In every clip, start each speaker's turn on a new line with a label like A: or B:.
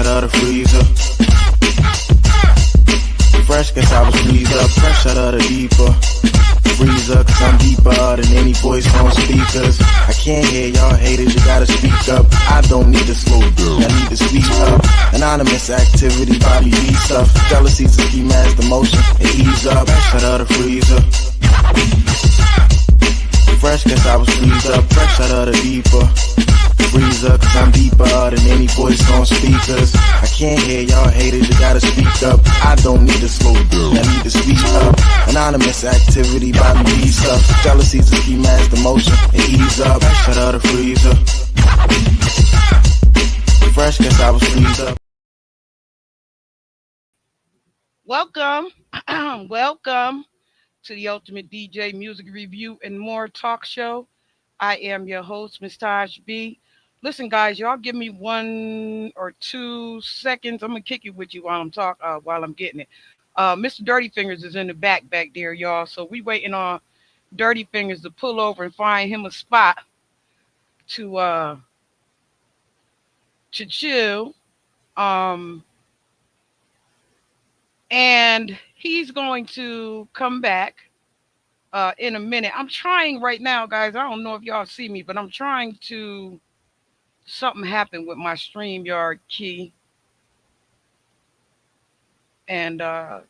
A: out of the freezer. Fresh, guess I was freeze up. Fresh out of the deeper freezer, cause I'm deeper than any voice on speakers. I can't hear y'all haters, you gotta speak up. I don't need to slow down, I need to speak up. Anonymous activity, body beat stuff. Jealousy's a ski mask, emotion, and ease up. Fresh out of the freezer. Fresh, guess I was freeze up. Fresh out of the deeper freezer, cause I'm deeper than any voice on speakers. I can't hear y'all haters, you gotta speak up. I don't need to slow down, I need to speak up. Anonymous activity, body beat stuff. Jealousy's a ski mask, emotion, and ease up. Fresh out of the freezer. Fresh, guess I was freeze up.
B: Welcome, welcome to the Ultimate DJ Music Review and More Talk Show. I am your host, Ms. Taj B. Listen, guys, y'all give me 1 or 2 seconds. I'm gonna kick it with you while I'm getting it. Mr. Dirty Fingers is in the back there, y'all. So we waiting on Dirty Fingers to pull over and find him a spot to chill. And he's going to come back in a minute. I'm trying right now, guys. I don't know if y'all see me, but I'm trying to. Something happened with my StreamYard key, and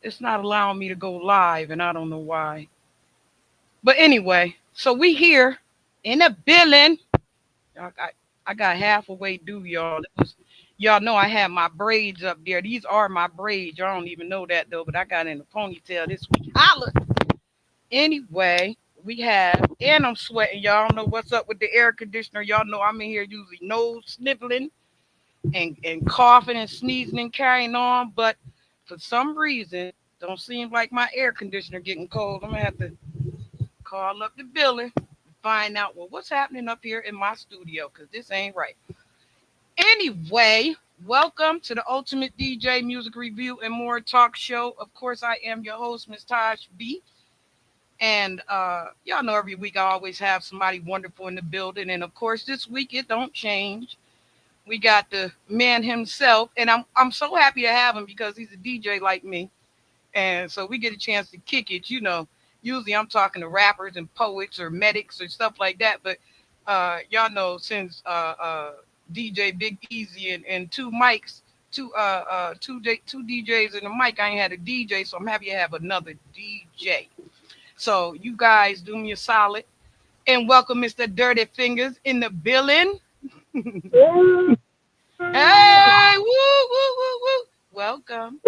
B: it's not allowing me to go live, and I don't know why. But anyway, so we here in the building. I got half a way due, y'all. Y'all know I had my braids up there. These are my braids. Y'all don't even know that though, but I got in a ponytail this week. Holla. Anyway, we have, and I'm sweating. Y'all know what's up with the air conditioner. Y'all know I'm in here usually nose sniffling and coughing and sneezing and carrying on. But for some reason, don't seem like my air conditioner getting cold. I'm going to have to call up the building and find out, well, what's happening up here in my studio, because this ain't right. Anyway, welcome to the Ultimate DJ Music Review and More Talk Show. Of course, I am your host, Ms. Taj B. And y'all know every week I always have somebody wonderful in the building. And of course, this week it don't change. We got the man himself, and I'm so happy to have him because he's a DJ like me. And so we get a chance to kick it. You know, usually I'm talking to rappers and poets or medics or stuff like that. But y'all know since DJ Big Easy and two mics, two DJs and a mic, I ain't had a DJ, so I'm happy to have another DJ. So you guys do me a solid and welcome Mr. Dirty Fingers in the building. Hey, woo, woo, woo, woo. Welcome.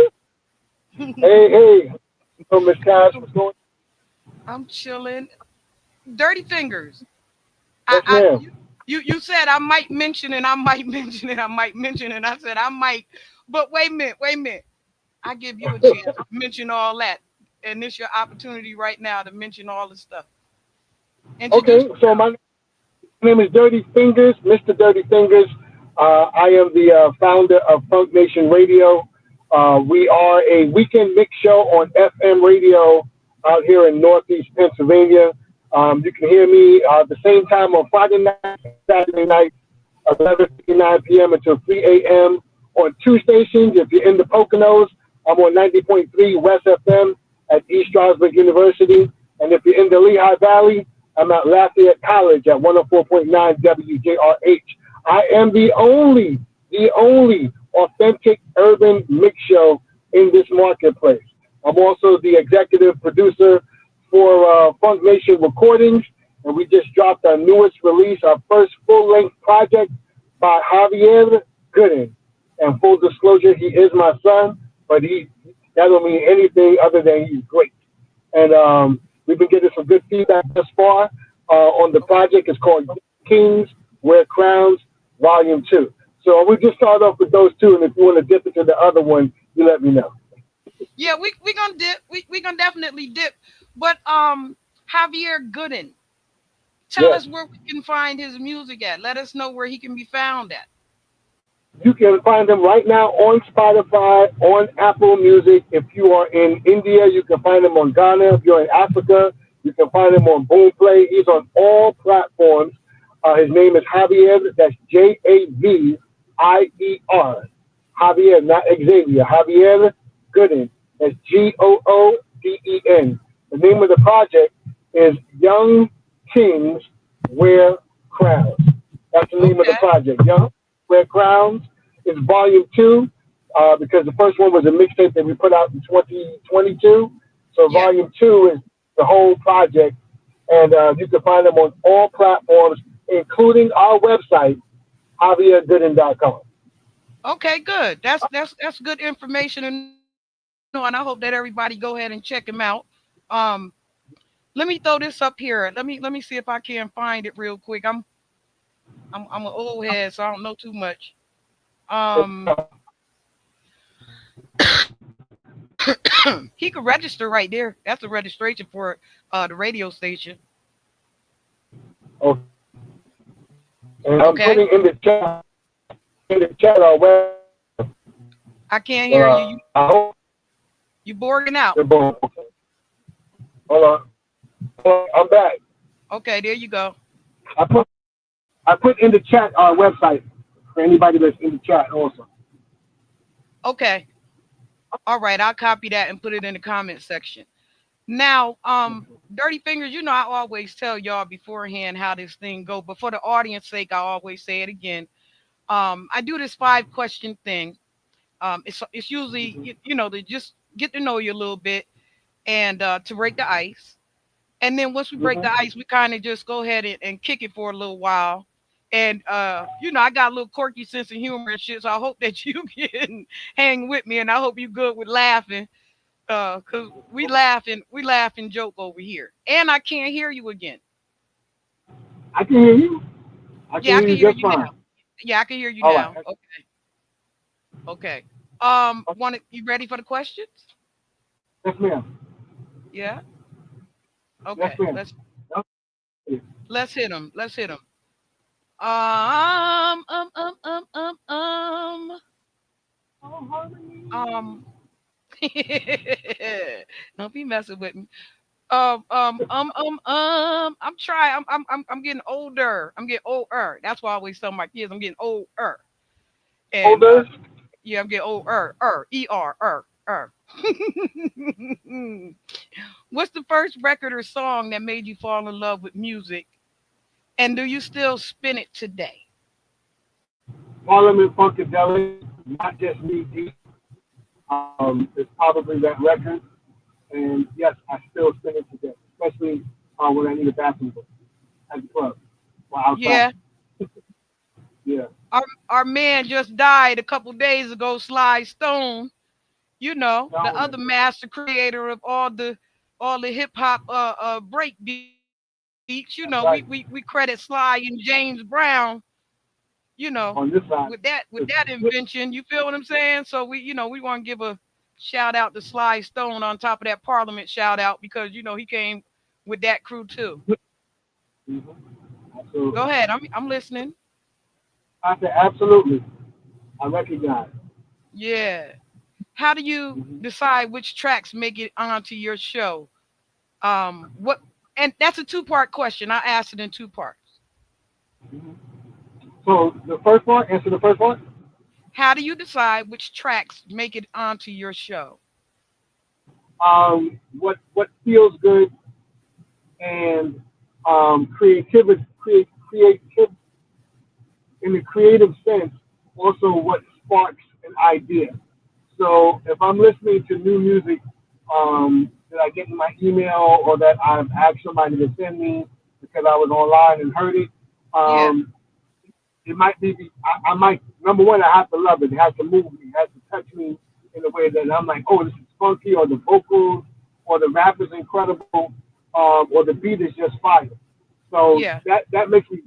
C: Hey. So, Miss Cash, what's going on?
B: I'm chilling. Dirty Fingers.
C: Yes,
B: You said I might mention it. I said I might. But wait a minute. I give you a chance to mention all that. And this your opportunity right now to mention all the stuff.
C: Okay, so my name is Dirty Fingers, Mr. Dirty Fingers. I am the founder of Funk Nation Radio. We are a weekend mix show on FM radio out here in Northeast Pennsylvania. You can hear me the same time on Friday night, Saturday night, 11:59 p.m. until 3 a.m. on 2 stations. If you're in the Poconos, I'm on 90.3 West FM at East Stroudsburg University. And if you're in the Lehigh Valley, I'm at Lafayette College at 104.9 WJRH. I am the only authentic urban mix show in this marketplace. I'm also the executive producer for Funk Nation Recordings, and we just dropped our newest release, our first full-length project by Javier Gooden. And full disclosure, he is my son, but that don't mean anything other than he's great. And we've been getting some good feedback thus far on the project. It's called Kings Wear Crowns, Volume 2. So we just start off with those two, and if you want to dip into the other one, you let me know.
B: Yeah, we gonna dip. We gonna definitely dip. But Javier Gooden, tell us where we can find his music at. Let us know where he can be found at.
C: You can find him right now on Spotify, on Apple Music. If you are in India, you can find him on Ghana. If you're in Africa, you can find him on Boomplay. He's on all platforms. His name is Javier. That's Javier. Javier, not Xavier. Javier Gooden. That's Gooden. The name of the project is Young Kings Wear Crowns. That's the name of the
B: Okay.
C: project. Young Wear Crowns is volume two, because the first one was a mixtape that we put out in 2022. So
B: Yeah.
C: volume two is the whole project, and you can find them on all platforms, including our website, javiergooden.com.
B: Okay, good. That's good information to know, and I hope that everybody go ahead and check him out. Um, Let me throw this up here. Let me see if I can find it real quick. I'm an old head, so I don't know too much. Um, he could register right there. That's a registration for the radio station.
C: Okay. And I'm
B: Okay,
C: putting in the chat our web.
B: I can't
C: So
B: hear you.
C: I hope
B: You borging out.
C: they're both. Hold on. I'm back.
B: Okay, there you go.
C: I put I put in the chat our website for anybody that's in the chat also.
B: Okay, all right. I'll copy that and put it in the comment section. Now, Dirty Fingers, I always tell y'all beforehand how this thing go, but for the audience sake, I always say it again. I do this 5 question thing. It's usually to just get to know you a little bit and to break the ice. And then once we break
C: Mm-hmm.
B: the ice, we kind of just go ahead and kick it for a little while. And I got a little quirky sense of humor and shit, so I hope that you can hang with me, and I hope you good with laughing. Cause we laugh and joke over here. And I can't hear you again.
C: I can hear you. I can
B: Yeah, I
C: hear
B: can
C: you
B: hear
C: just
B: you now.
C: fine.
B: Yeah, I can hear you
C: All right.
B: now. Okay. Okay. You ready for the questions?
C: Yes, ma'am.
B: Yeah.
C: Yes,
B: Okay.
C: ma'am.
B: Let's hit them. Let's hit them. Um um um um um um um. Don't be messing with me. I'm trying. I'm getting older. I'm getting older. That's why I always tell my kids I'm getting older. And
C: Older.
B: yeah, I'm getting older. Er. What's the first record or song that made you fall in love with music? And do you still spin it today?
C: Parliament Funkadelic, not just me deep. It's probably that record. And yes, I still spin it today, especially when I need a bathroom break at the club or outside.
B: Yeah.
C: Yeah.
B: Our man just died a couple days ago, Sly Stone. The
C: No,
B: other master creator of all the hip hop break beats. We credit
C: right.
B: Sly and James Brown,
C: On
B: with
C: this
B: that
C: side,
B: invention. You feel what I'm saying? So we want to give a shout out to Sly Stone on top of that Parliament shout out because he came with that crew too. Go
C: absolutely.
B: ahead, I'm listening.
C: I said absolutely. I recognize.
B: Yeah. How do you
C: Mm-hmm.
B: decide which tracks make it onto your show? What and that's a two-part question. I asked it in two parts.
C: Mm-hmm. So the first one, answer the first one.
B: How do you decide which tracks make it onto your show?
C: What feels good and creativity, creative in the creative sense. Also, what sparks an idea. So if I'm listening to new music that I get in my email or that I've asked somebody to send me because I was online and heard it,
B: Yeah,
C: um, it might be I might number one I have to love it. It has to move me. It has to touch me in a way that I'm like, oh, this is funky, or the vocals, or the rap is incredible, or the beat is just fire. So
B: yeah,
C: that makes me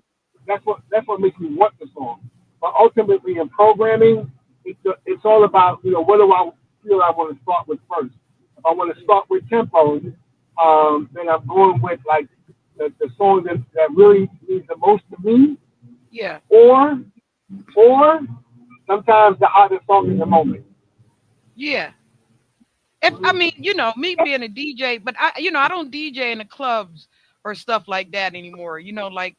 C: that's what makes me want the song. But ultimately in programming, it's all about what do I feel I want to start with first. If I want to start with tempo, then I'm going with like the song that really means the most to me,
B: yeah,
C: or or sometimes the hottest song in the moment.
B: yeah. If I mean, me being a DJ, but I don't DJ in the clubs or stuff like that anymore. Like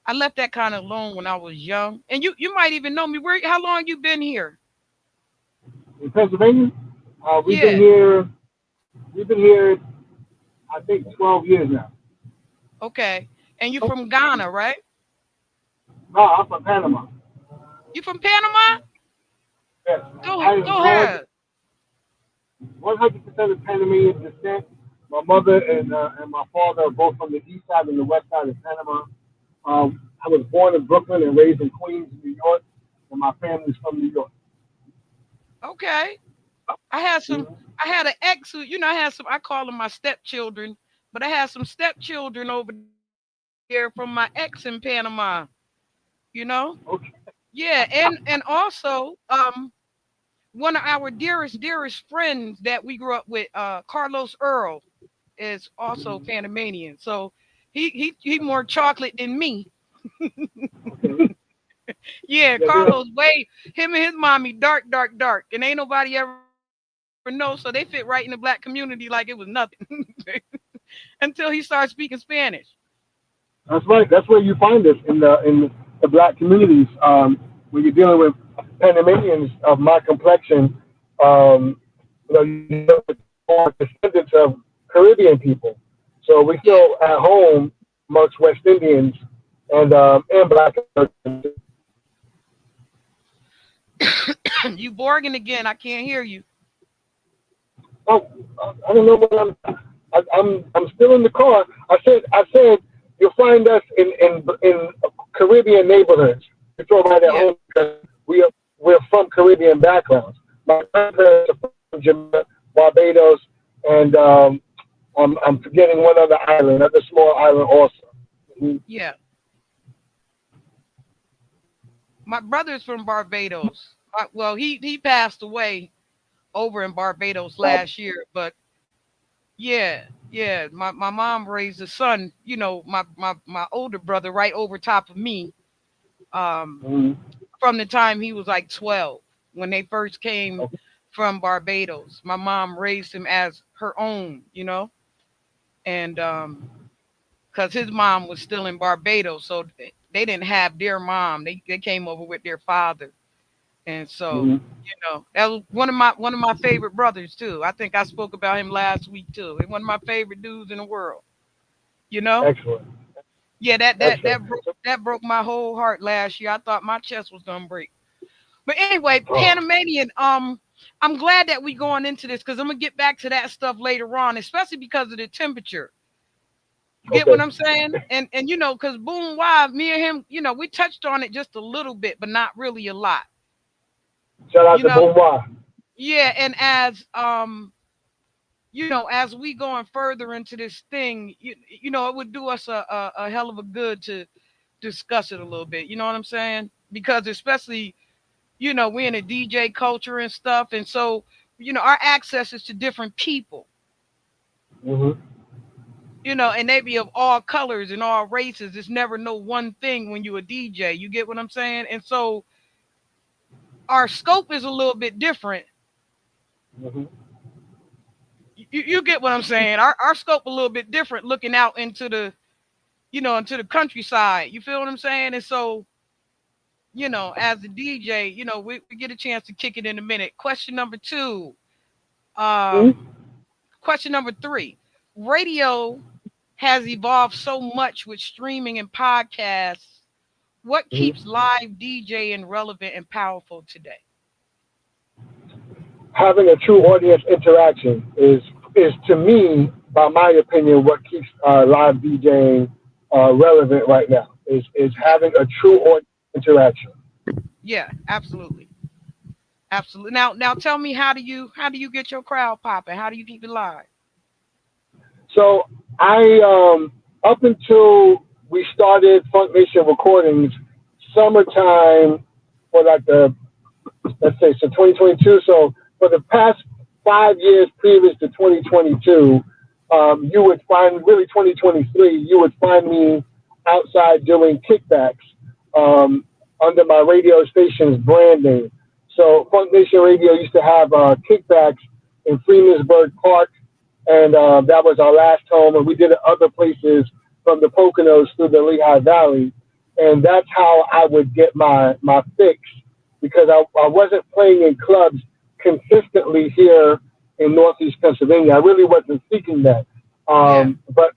B: I left that kind of alone when I was young. And you might even know me. How long you been here?
C: In Pennsylvania, we've been
B: Yeah.
C: here. We've been here, I think, 12 years now.
B: Okay. And you from Ghana, right?
C: No, I'm from Panama.
B: You from Panama?
C: Yes,
B: Go
C: I am
B: go ahead.
C: 100% of Panamanian descent. My mother and my father are both from the east side and the west side of Panama. I was born in Brooklyn and raised in Queens, New York, and my family's from New York.
B: Okay. I had some.
C: Mhm.
B: I had an ex who, I had some. I call them my stepchildren, but I had some stepchildren over there from my ex in Panama. You know.
C: Okay.
B: Yeah, and also, one of our dearest friends that we grew up with, Carlos Earl, is also Panamanian. So he more chocolate than me.
C: Okay.
B: Yeah,
C: Yeah, they're,
B: Carlos way him and his mommy dark, and ain't nobody ever know. So they fit right in the black community like it was nothing until he started speaking Spanish.
C: that's right. That's where you find us in the black communities. When you're dealing with Panamanians of my complexion, you deal with more descendants of Caribbean people. So we
B: Yeah,
C: feel at home amongst West Indians and Black Americans.
B: you Borging again. I can't hear you.
C: Oh, I don't know what I'm still in the car. I said you'll find us in Caribbean neighborhoods. We feel right at
B: Yeah,
C: home because we're from Caribbean backgrounds. My grandparents are from Jamaica, Barbados, and I'm forgetting one other island, another small island also. Mhm.
B: yeah. My brother's from Barbados. Well, he passed away over in Barbados last year, but yeah, yeah. My mom raised a son. My older brother right over top of me. Um,
C: Mhm.
B: from the time he was like 12 when they first came from Barbados. My mom raised him as her own, and because his mom was still in Barbados, so they didn't have their mom. They came over with their father, and so
C: Mhm.
B: that was one of my favorite brothers too. I think I spoke about him last week too. He's one of my favorite dudes in the world. You know,
C: Excellent,
B: yeah,
C: excellent.
B: that broke my whole heart last year. I thought my chest was gonna break. But anyway,
C: Oh,
B: Panamanian, I'm glad that we going into this because I'm gonna get back to that stuff later on, especially because of the temperature. You get what
C: okay.
B: I'm saying? And because Boom Wah, me and him, we touched on it just a little bit, but not really a lot.
C: Shout out
B: You
C: to
B: know,
C: Beauvoir.
B: yeah, and as we going further into this thing, it would do us a hell of a good to discuss it a little bit. You know what I'm saying? Because especially we're in a DJ culture and stuff. And so, our access is to different people,
C: Hmm.
B: and they be of all colors and all races. It's never no one thing when you a DJ. You get what I'm saying? And so our scope is a little bit different.
C: Hmm.
B: You get what I'm saying? Our scope a little bit different looking out into the countryside. You feel what I'm saying? And so, as a DJ, we get a chance to kick it in a minute. Question number two. Um, Question number three. Radio has evolved so much with streaming and podcasts. What keeps
C: Hmm.
B: live DJing relevant and powerful today?
C: Having a true audience interaction is to me, by my opinion, what keeps live DJing relevant right now. Is
B: Yeah,
C: having a true audience interaction.
B: yeah, absolutely, absolutely. Now, tell me, how do you get your crowd popping? How do you keep it live?
C: So I up until we started Funk Nation Recordings, summertime for like the let's say so 2022. So for the past 5 years previous to 2022, you would find really 2023. You would find me outside doing kickbacks um, under my radio station's brand name. So Funk Nation Radio used to have kickbacks in Freemansburg Park, and that was our last home. And we did it other places from the Poconos through the Lehigh Valley, and that's how I would get my fix because I wasn't playing in clubs consistently here in Northeast Pennsylvania. I really wasn't seeking that.
B: Yeah.
C: But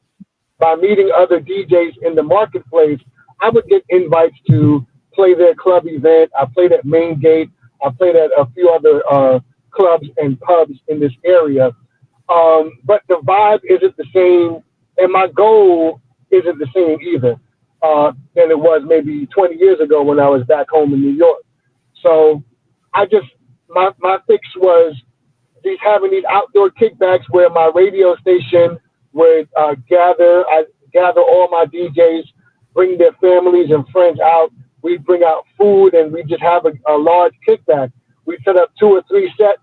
C: by meeting other DJs in the marketplace, I would get invites to play their club event. I played at Main Gate. I played at a few other clubs and pubs in this area. But the vibe isn't the same, and my goal isn't the same either than it was maybe 20 years ago when I was back home in New York. So I just my fix was these having these outdoor kickbacks where my radio station would gather all my DJs, bring their families and friends out. We bring out food and we just have a large kickback. We set up two or three sets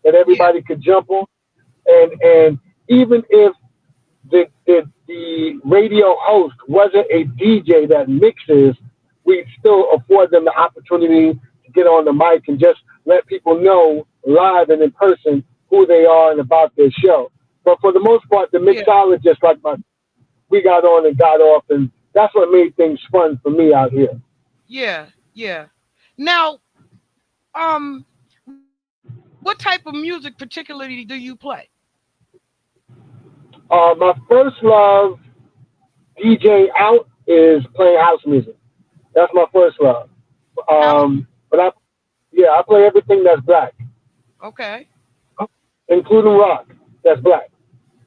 C: that
B: Yeah.
C: everybody could jump on, and even if the radio host wasn't a DJ that mixes, we still afford them the opportunity to get on the mic and just let people know live and in person who they are and about their show. But for the most part, the
B: Yeah.
C: mixologists like my we got on and got off, and that's what made things fun for me out here.
B: Yeah. Yeah. Now, um, what type of music particularly do you play?
C: My first love, DJ out, is playing house music. That's my first love.
B: House.
C: But I play everything that's black,
B: Okay.
C: including rock. That's black.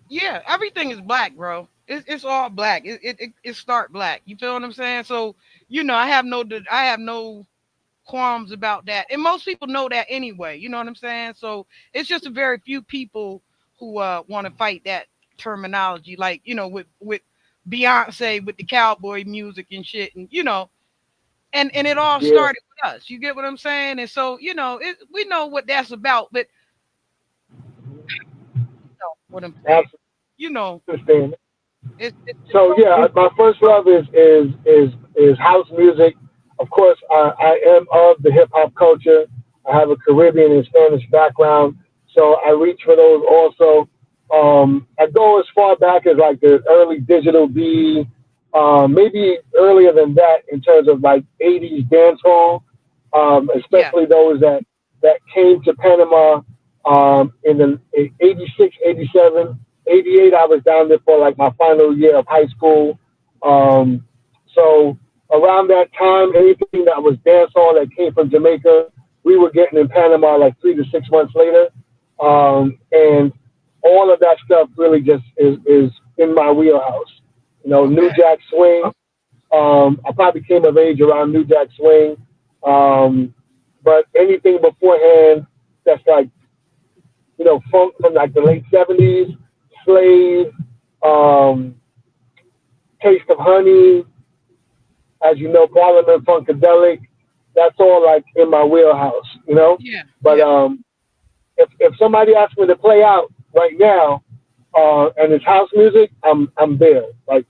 B: Yeah, everything is black, bro. It's all black. It start black. You feel what I'm saying? So I have no qualms about that, and most people know that anyway. You know what I'm saying? So it's just a very few people who want to fight that terminology, like with Beyonce with the cowboy music and shit, and and it all
C: Yeah,
B: started with us. You get what I'm saying? And so we know what that's about, but what I'm saying,
C: absolutely
B: you know,
C: understand.
B: it's
C: So
B: so
C: yeah, my first love is house music. Of course, I am of the hip hop culture. I have a Caribbean and Spanish background, so I reach for those also. I go as far back as like the early digital B, maybe earlier than that in terms of like '80s dancehall,
B: yeah,
C: especially those that came to Panama in the '86, '87. 88, I was down there for like my final year of high school. So around that time, anything that was dancehall that came from Jamaica, we were getting in Panama like 3 to 6 months later. And all of that stuff really just is in my wheelhouse. New
B: okay,
C: Jack Swing. I probably came of age around New Jack Swing. Um, but anything beforehand that's like funk from like the late '70s, Slave, um, Taste of Honey, as you know, Parliament Funkadelic. That's all like in my wheelhouse.
B: yeah,
C: But
B: yeah,
C: if somebody asks me to play out right now, and it's house music, I'm there. Like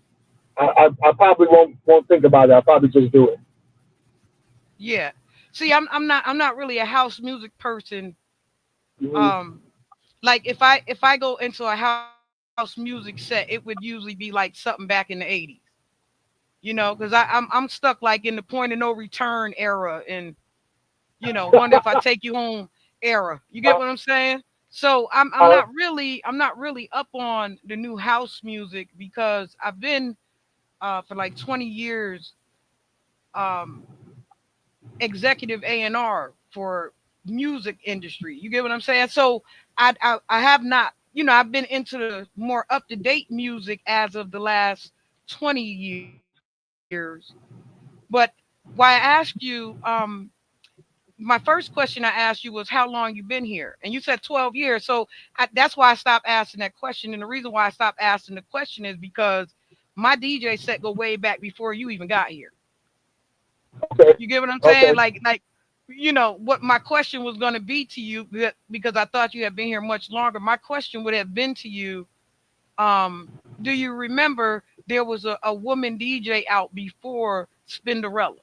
C: I probably won't think about it. I'll probably just do it.
B: yeah. See, I'm not really a house music person.
C: Mhm.
B: Um, like if I go into a house music set, it would usually be like something back in the '80s. Because I'm stuck like in the point of no return era, and wonder if I take you home era. You get
C: uh,
B: what I'm saying? So
C: uh,
B: I'm not really up on the new house music because I've been for like 20 years um executive A&R for music industry. You get what I'm saying? So I have not, I've been into the more up to date music as of the last 20 years. But why I asked you, my first question I asked you was how long you been here, and you said 12 years. So that's why I stopped asking that question. And the reason why I stopped asking the question is because my DJ set go way back before you even got here.
C: okay,
B: You get what I'm saying?
C: okay.
B: Like what my question was going to be to you, because I thought you had been here much longer. My question would have been to you, do you remember there was a woman DJ out before Spinderella?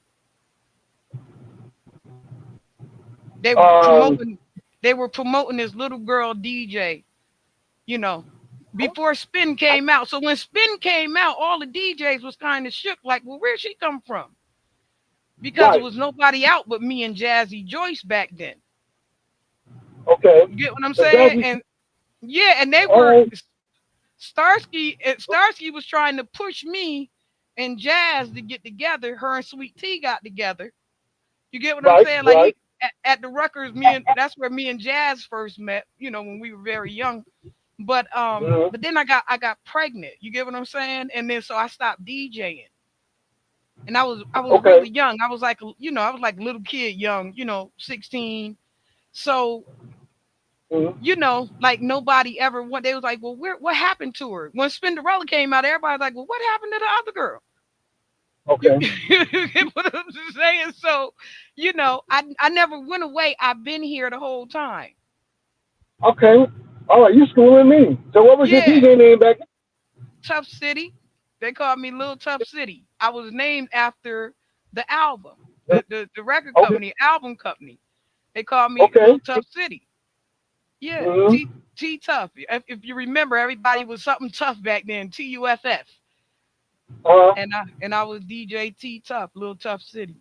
B: They were
C: Um,
B: promoting they were promoting this little girl DJ, you know, before Spin came out. So when Spin came out, all the DJs was kind of shook, like, well, where'd she come from? Because there
C: right.
B: was nobody out but me and Jazzy Joyce back then.
C: Okay.
B: You get what I'm
C: So
B: saying?
C: Jazzy,
B: And yeah, and they
C: all
B: were
C: right.
B: Starsky was trying to push me and Jazz to get together. Her and Sweet Tea got together. You get what I'm
C: Right,
B: saying? Like
C: right.
B: he at the Rutgers, that's where me and Jazz first met. When we were very young.
C: Mm-hmm.
B: But then I got pregnant. You get what I'm saying? And then so I stopped DJing. And I was
C: Okay.
B: really young. I was like I was like a little kid, young, 16. So
C: Mm-hmm.
B: like nobody ever went. They was like, well, what happened to her? When Spinderella came out, everybody was like, well, what happened to the other girl? You,
C: Okay.
B: you get what I'm saying? So, I never went away. I've been here the whole time.
C: Okay. All right. You schooling me. So what was your
B: Yeah,
C: DJ name back?
B: Tough City. They called me Little Tough City. I was named after the album,
C: then?
B: the record
C: Okay.
B: company, album company. They called me
C: Okay.
B: Little Tough City. Yeah,
C: Mm-hmm.
B: T Tough. If you remember, everybody was something tough back then. TUFF.
C: Uh,
B: And I was DJ T Tough, Little Tough City.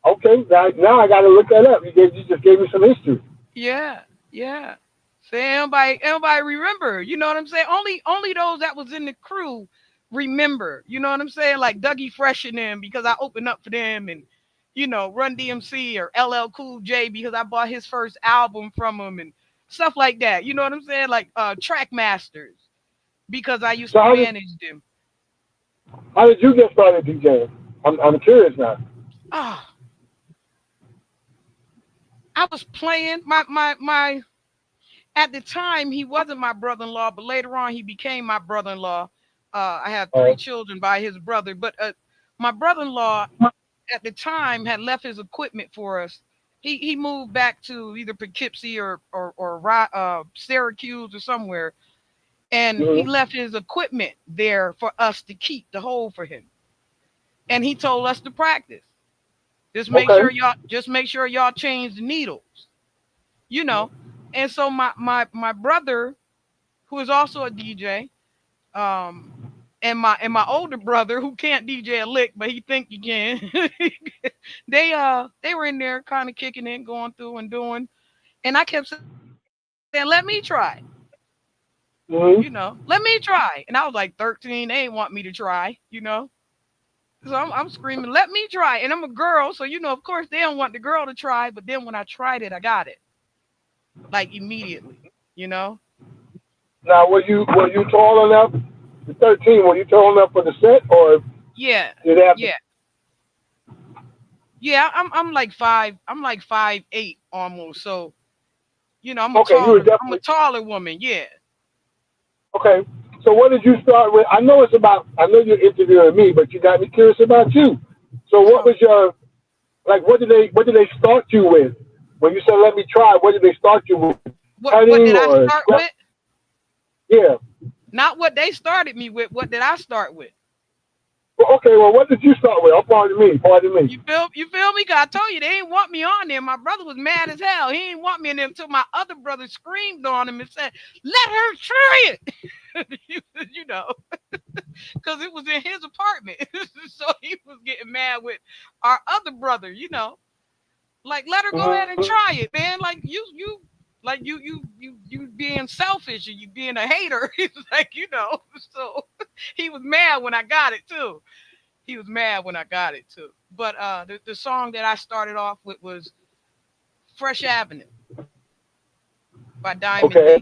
C: okay. Now I got to look that up. You just gave me some history.
B: Yeah, yeah. Say everybody remember. You know what I'm saying? Only those that was in the crew remember. You know what I'm saying? Like Dougie Fresh and them because I opened up for them, and Run DMC or LL Cool J because I bought his first album from him and stuff like that. You know what I'm saying? Like Track Masters because I used
C: So
B: to manage them.
C: how did you get started DJing? I'm curious now.
B: Ah, I was playing my at the time he wasn't my brother-in-law, but later on he became my brother-in-law. I had
C: Uh,
B: 3 children by his brother, but my brother-in-law at the time had left his equipment for us. He moved back to either Poughkeepsie or Syracuse or somewhere, and he
C: mm-hmm.
B: left his equipment there for us to keep to hold for him. And he told us to practice.
C: Okay.
B: Just make sure y'all change the needles, you know. And so my brother, who is also a DJ, um, and my older brother who can't DJ a lick, but he think he can. They were in there kind of kicking in, going through and doing, and I kept saying, "Let me try."
C: Mm-hmm.
B: Let me try. And I was like 13. They ain't want me to try. So I'm screaming, let me try. And I'm a girl. So, of course, they don't want the girl to try. But then when I tried it, I got it like immediately.
C: Now, were you tall enough? The 13. Were you tall enough for the set, or
B: Yeah.
C: did it have to?
B: Yeah. Yeah. I'm like 5. I'm like 5'8" almost. So, I'm a
C: Okay, you were
B: taller, I'm a
C: definitely
B: taller woman. Yeah.
C: okay. So what did you start with? I know it's about. I know you're interviewing me, but you got me curious about you. So what
B: So
C: was your like? What did they start you with? When you said let me try, what did they start you with?
B: what
C: Cutting
B: did I
C: or
B: start with?
C: yeah?
B: Not what they started me with. What did I start with?
C: Well, okay, well, what did you start with? Oh, pardon me. Pardon me.
B: You feel me? 'Cause I told you they didn't want me on there. My brother was mad as hell. He didn't want me in there until my other brother screamed on him and said, "Let her try it." you know, because it was in his apartment. So he was getting mad with our other brother. Like let her go ahead and
C: Mm-hmm.
B: try it, man. Like you being selfish and you being a hater. He's like. So he was mad when I got it too. He was mad when I got it too. But the song that I started off with was Fresh Avenue by Diamond
C: Okay.
B: D.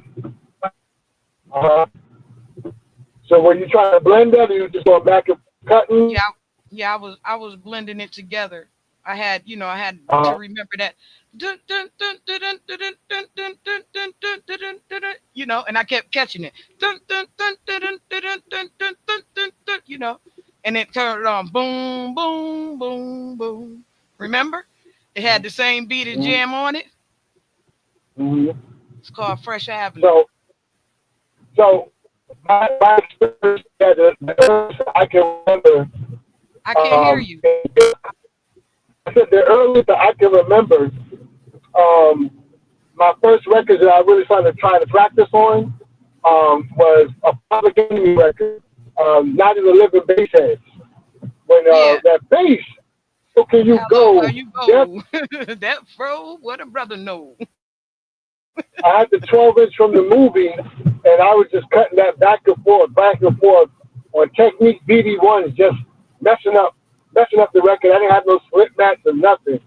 C: Uh-huh. So were you trying to blend that, or you just going back and cutting?
B: Yeah, I was blending it together. I had to
C: Uh-huh.
B: remember that. Dun, dun, dun, dun, dun, dun, dun, dun, dun, dun, dun, dun, dun, dun, dun, and I kept catching it. Dun, dun, dun, dun, dun, dun, dun, dun, dun, dun, dun, and it turned on boom, boom, boom, boom. Remember? It had the same beat as
C: Mm-hmm.
B: Jam on it.
C: Mm-hmm.
B: It's called Fresh Avenue.
C: So, so my experience, yeah, the earliest I can remember,
B: I can't hear
C: um,
B: you.
C: I said the earliest that I can remember, um, my first record that I really started trying to practice on, was a Public Enemy record, Not in the Living Bass Heads. When
B: Yeah.
C: that bass, so can you
B: How low
C: go?
B: will you
C: Yep.
B: go? That fro, what a brother know.
C: I had the 12-inch from the movie, and I was just cutting that back and forth on Technique BD1s, just messing up the record. I didn't have no slip mats or nothing.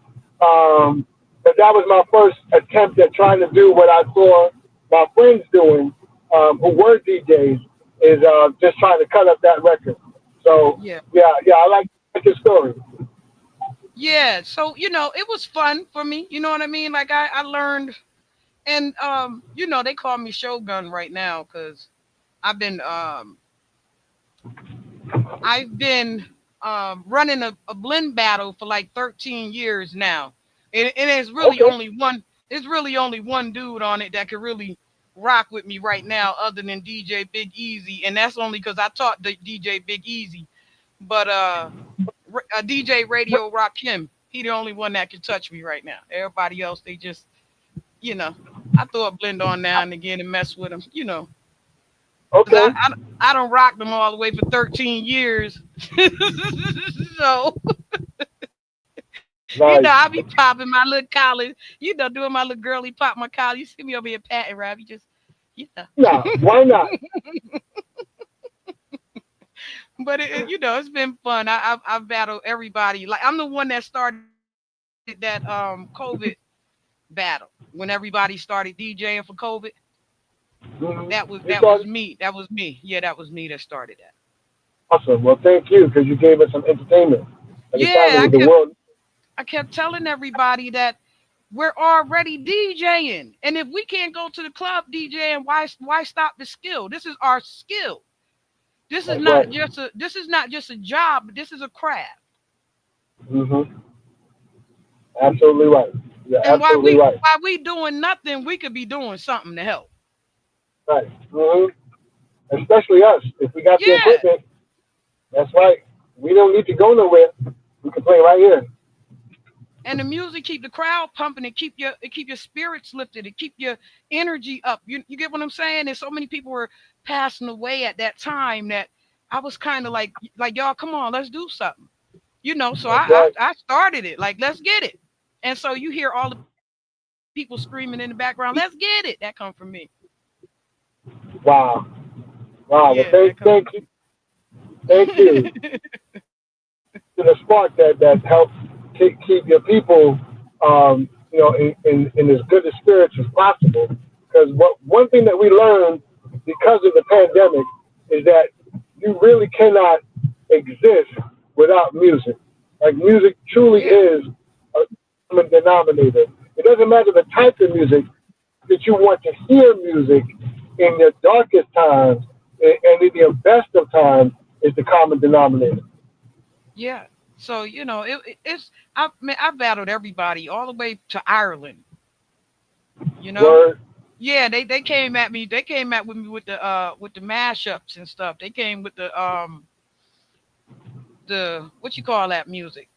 C: But that was my first attempt at trying to do what I saw my friends doing, who were DJs, is just trying to cut up that record. So
B: Yeah.
C: yeah, I like your story.
B: Yeah. So, it was fun for me. You know what I mean? Like I learned, and they call me Shogun right now because I've been um I've been running a blend battle for like 13 years now. And it's really
C: Okay.
B: only one dude on it that could really rock with me right now other than DJ Big Easy, and that's only because I taught the DJ Big Easy. But DJ Radio Rock him. He the only one that can touch me right now. Everybody else, they just, you know, I throw a blend on now and again and mess with them, because
C: Okay.
B: I don't rock them all the way for 13 years. So, I
C: Nice.
B: be popping my little collar, doing my little girly pop my collar. You see me over here patting Rob, you just, you know.
C: Yeah. Why not?
B: But it's been fun. I've battled everybody. Like I'm the one that started that COVID battle when everybody started DJing for COVID.
C: Mhm.
B: That
C: You
B: was
C: thought
B: me. That was me. Yeah, that was me that started that.
C: awesome. Well, thank you because you gave us some entertainment at a time
B: Yeah,
C: when the world.
B: I kept telling everybody that we're already DJing, and if we can't go to the club DJing, why stop the skill? This is our skill.
C: That's right.
B: This is not just a job, but this is a craft.
C: Hmm. Absolutely right. You're
B: And
C: absolutely right.
B: while we doing nothing, we could be doing something to help.
C: Right. Hmm. Especially us. If we got the
B: Yeah.
C: equipment, that's right. We don't need to go nowhere. We can play right here.
B: And the music keep the crowd pumping and keep your spirits lifted and keep your energy up. You get what I'm saying? And so many people were passing away at that time that I was kind of like y'all, come on, let's do something. So
C: That's right.
B: I started it. Like, let's get it. And so you hear all the people screaming in the background, let's get it. That come from me.
C: Wow. Wow. Well,
B: Yeah, that come
C: thank you to the spark that helps keep your people, in as good a spirits as possible. Because one thing that we learned because of the pandemic is that you really cannot exist without music. Like music truly
B: yeah.
C: is a common denominator. It doesn't matter the type of music that you want to hear music in your darkest times and in your best of times is the common denominator.
B: Yeah. So it's I battled everybody all the way to Ireland. You know,
C: Word.
B: yeah. They came at me. They came at with me with the mashups and stuff. They came with the what you call that music,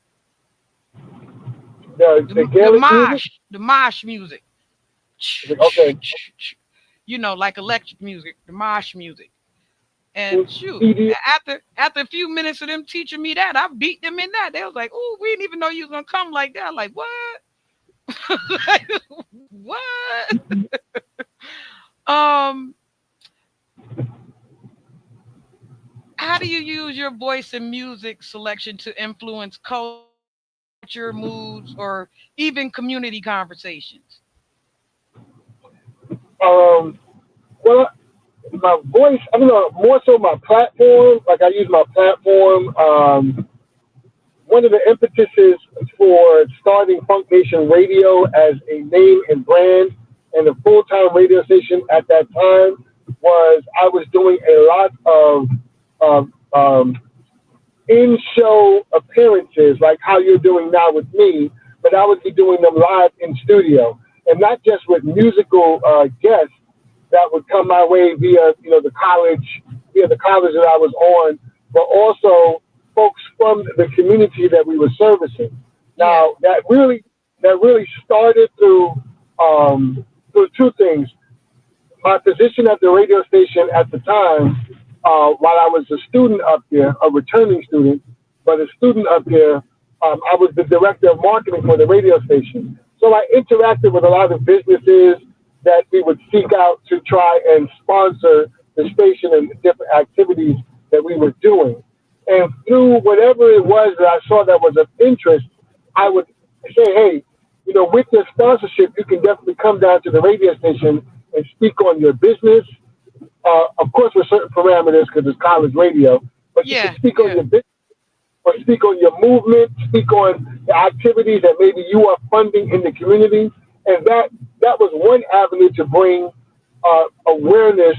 C: The Gaelic music?
B: the mosh music.
C: Okay.
B: Like electric music, the mosh music. And shoot,
C: ED,
B: after a few minutes of them teaching me that, I beat them in that. They was like, "Oh, we didn't even know you was gonna come like that." I'm like, what? Like, what? Um, how do you use your voice and music selection to influence culture, moods, or even community conversations?
C: um, well, my voice, I don't know, more so my platform. Like I use my platform. One of the impetuses for starting Funk Nation Radio as a name and brand and a full-time radio station at that time was I was doing a lot of um, um, in-show appearances, like how you're doing now with me, but I would be doing them live in studio, and not just with musical guests that would come my way via the college that I was on, but also folks from the community that we were servicing.
B: Yeah,
C: Now that really started through two things: my position at the radio station at the time, while I was a student up there, a returning student, but a student up there, I was the director of marketing for the radio station. So I interacted with a lot of businesses, that we would seek out to try and sponsor the station and the different activities that we were doing. And through whatever it was that I saw that was of interest, I would say, hey, with your sponsorship, you can definitely come down to the radio station and speak on your business. Of course, with certain parameters because it's college radio, but you can
B: Yeah,
C: speak on
B: yeah,
C: your business or speak on your movement, speak on the activities that maybe you are funding in the community, and that was one avenue to bring awareness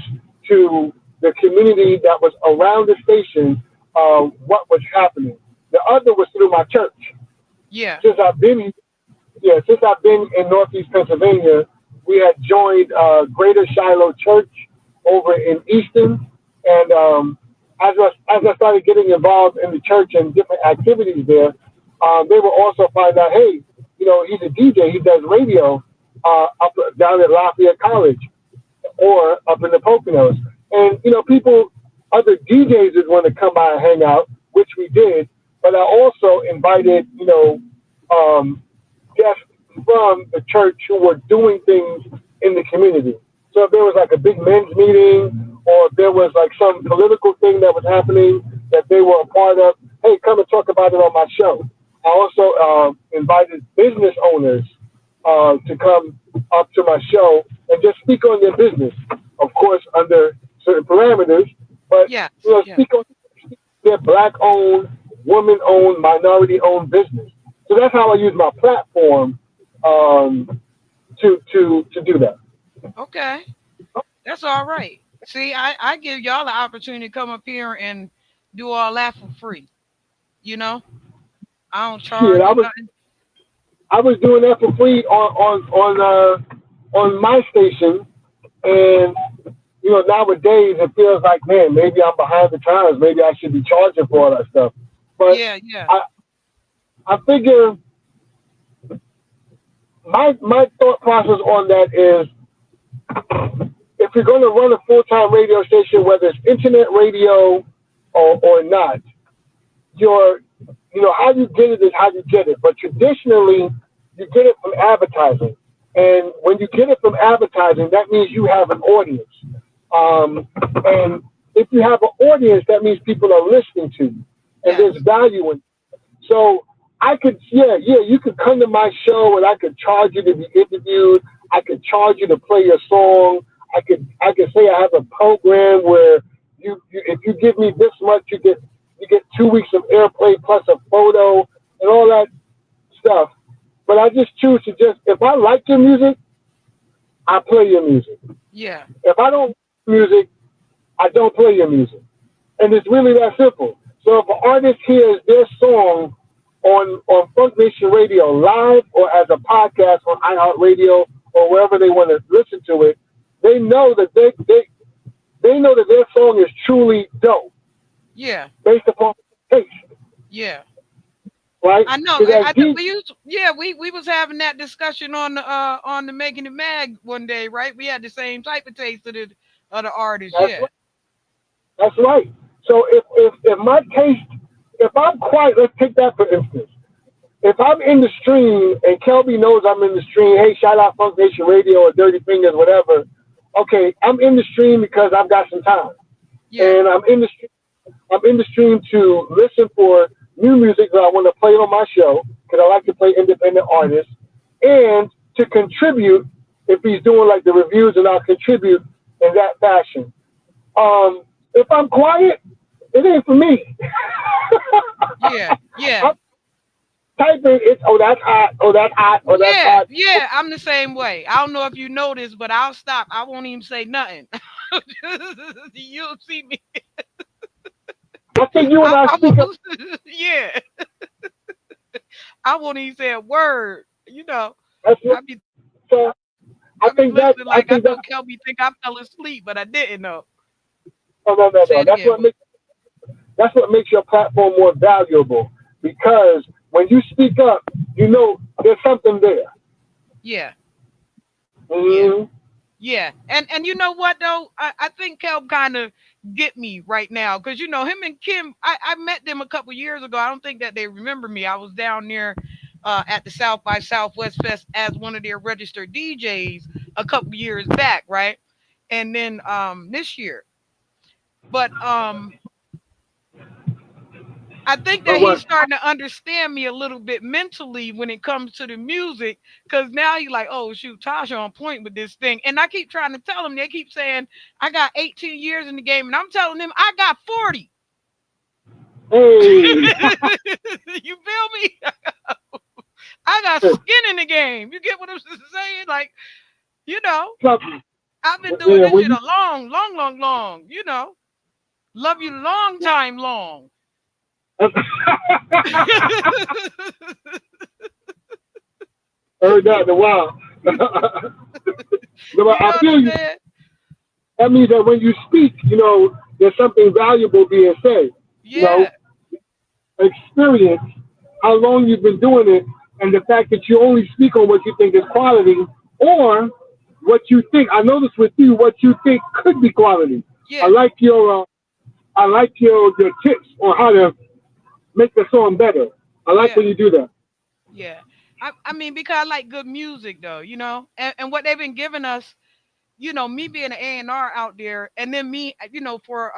C: to the community that was around the station, what was happening. The other was through my church.
B: yeah,
C: Since I've been since I've been in Northeast Pennsylvania, we had joined Greater Shiloh Church over in Easton, and as I started getting involved in the church and different activities there, they will also find out, hey, he's a DJ, he does radio up down at Lafayette College or up in the Poconos, and people, other DJs would want to come by and hang out, which we did, but I also invited um, guests from the church who were doing things in the community. So if there was like a big men's meeting or if there was like some political thing that was happening that they were a part of, hey, come and talk about it on my show. I also invited business owners to come up to my show and just speak on their business, of course, under certain parameters, but
B: yeah, yeah.
C: speak on their black-owned, woman-owned, minority-owned business. So that's how I use my platform to do that.
B: Okay, that's all right. See, I give y'all the opportunity to come up here and do all that for free. You know, I don't
C: Shit,
B: charge you nothing.
C: I was doing that for free on my station, and nowadays it feels like, man, maybe I'm behind the times. Maybe I should be charging for all that stuff. But
B: Yeah, yeah,
C: I I figure my thought process on that is if you're going to run a full time radio station, whether it's internet radio or not, your how you get it is how you get it. But traditionally, you get it from advertising, and when you get it from advertising, that means you have an audience. And if you have an audience, that means people are listening to you, and
B: yes,
C: there's value in. So I could, you could come to my show, and I could charge you to be interviewed. I could charge you to play your song. I could say I have a program where you if you give me this much, you get 2 weeks of airplay plus a photo and all that stuff. But I just choose to if I like your music, I play your music.
B: yeah,
C: If I don't like music, I don't play your music. And it's really that simple. So if an artist hears their song on Funk Nation Radio live or as a podcast on iHeartRadio or wherever they want to listen to it, they know that they know that their song is truly dope
B: yeah,
C: based upon taste,
B: yeah.
C: right?
B: I know.
C: Because
B: I know. We used, yeah, we was having that discussion on the Making It Mag one day, right? We had the same type of taste of the artist.
C: that's
B: Yeah,
C: that's right. So if my taste, if I'm quiet, let's take that for instance. If I'm in the stream and Kelby knows I'm in the stream, hey, shout out Funk Nation Radio or Dirty Fingers, whatever. Okay, I'm in the stream because I've got some time,
B: yeah,
C: and I'm in the stream to listen for new music that I want to play on my show because I like to play independent artists, and to contribute if he's doing like the reviews, and I'll contribute in that fashion. If I'm quiet, it ain't for me.
B: yeah, yeah.
C: I'm typing it's that's hot, that's hot, that's
B: Yeah,
C: hot.
B: yeah, I'm the same way. I don't know if you noticed, but I'll stop. I won't even say nothing. You'll see me.
C: I think you and I
B: I
C: speak up.
B: won't, yeah, I won't even say a word.
C: That's what,
B: I be
C: so I
B: I be
C: think that
B: listening
C: I
B: like I
C: think that
B: know Kelby think I fell asleep, but I didn't know.
C: no no no
B: Say
C: no.
B: it again.
C: That's what makes your platform more valuable because when you speak up, there's something there.
B: Yeah, yeah.
C: Mm-hmm.
B: Yeah, and you know what though, I think Kel kind of get me right now because him and Kim, I met them a couple years ago. I don't think that they remember me. I was down there at the South by Southwest Fest as one of their registered DJs. a couple years back, right? And then this year. But I think
C: But
B: that
C: what?
B: he's starting to understand me a little bit mentally when it comes to the music. Cause now he's like, oh shoot, Tasha on point with this thing. And I keep trying to tell him, they keep saying, I got 18 years in the game, and I'm telling them I got 40.
C: Hey.
B: You feel me? I got skin in the game. You get what I'm saying? Like, you know,
C: So,
B: I've been doing
C: yeah,
B: this
C: when
B: shit
C: you
B: a long, long, long, long, you know. Love you long time long.
C: heard that in a while. But
B: You know
C: I
B: what
C: feel
B: I'm
C: you.
B: saying?
C: That means that when you speak, there's something valuable being said. You know,
B: Yeah,
C: experience, how long you've been doing it, and the fact that you only speak on what you think is quality, or what you think. I noticed with you what you think could be quality. I
B: yeah,
C: like your your tips on how to make the song better. I like
B: yeah,
C: when you do that.
B: yeah. I mean, because I like good music, though, you know, and what they've been giving us, you know, me being an A&R out there, and then me, you know, for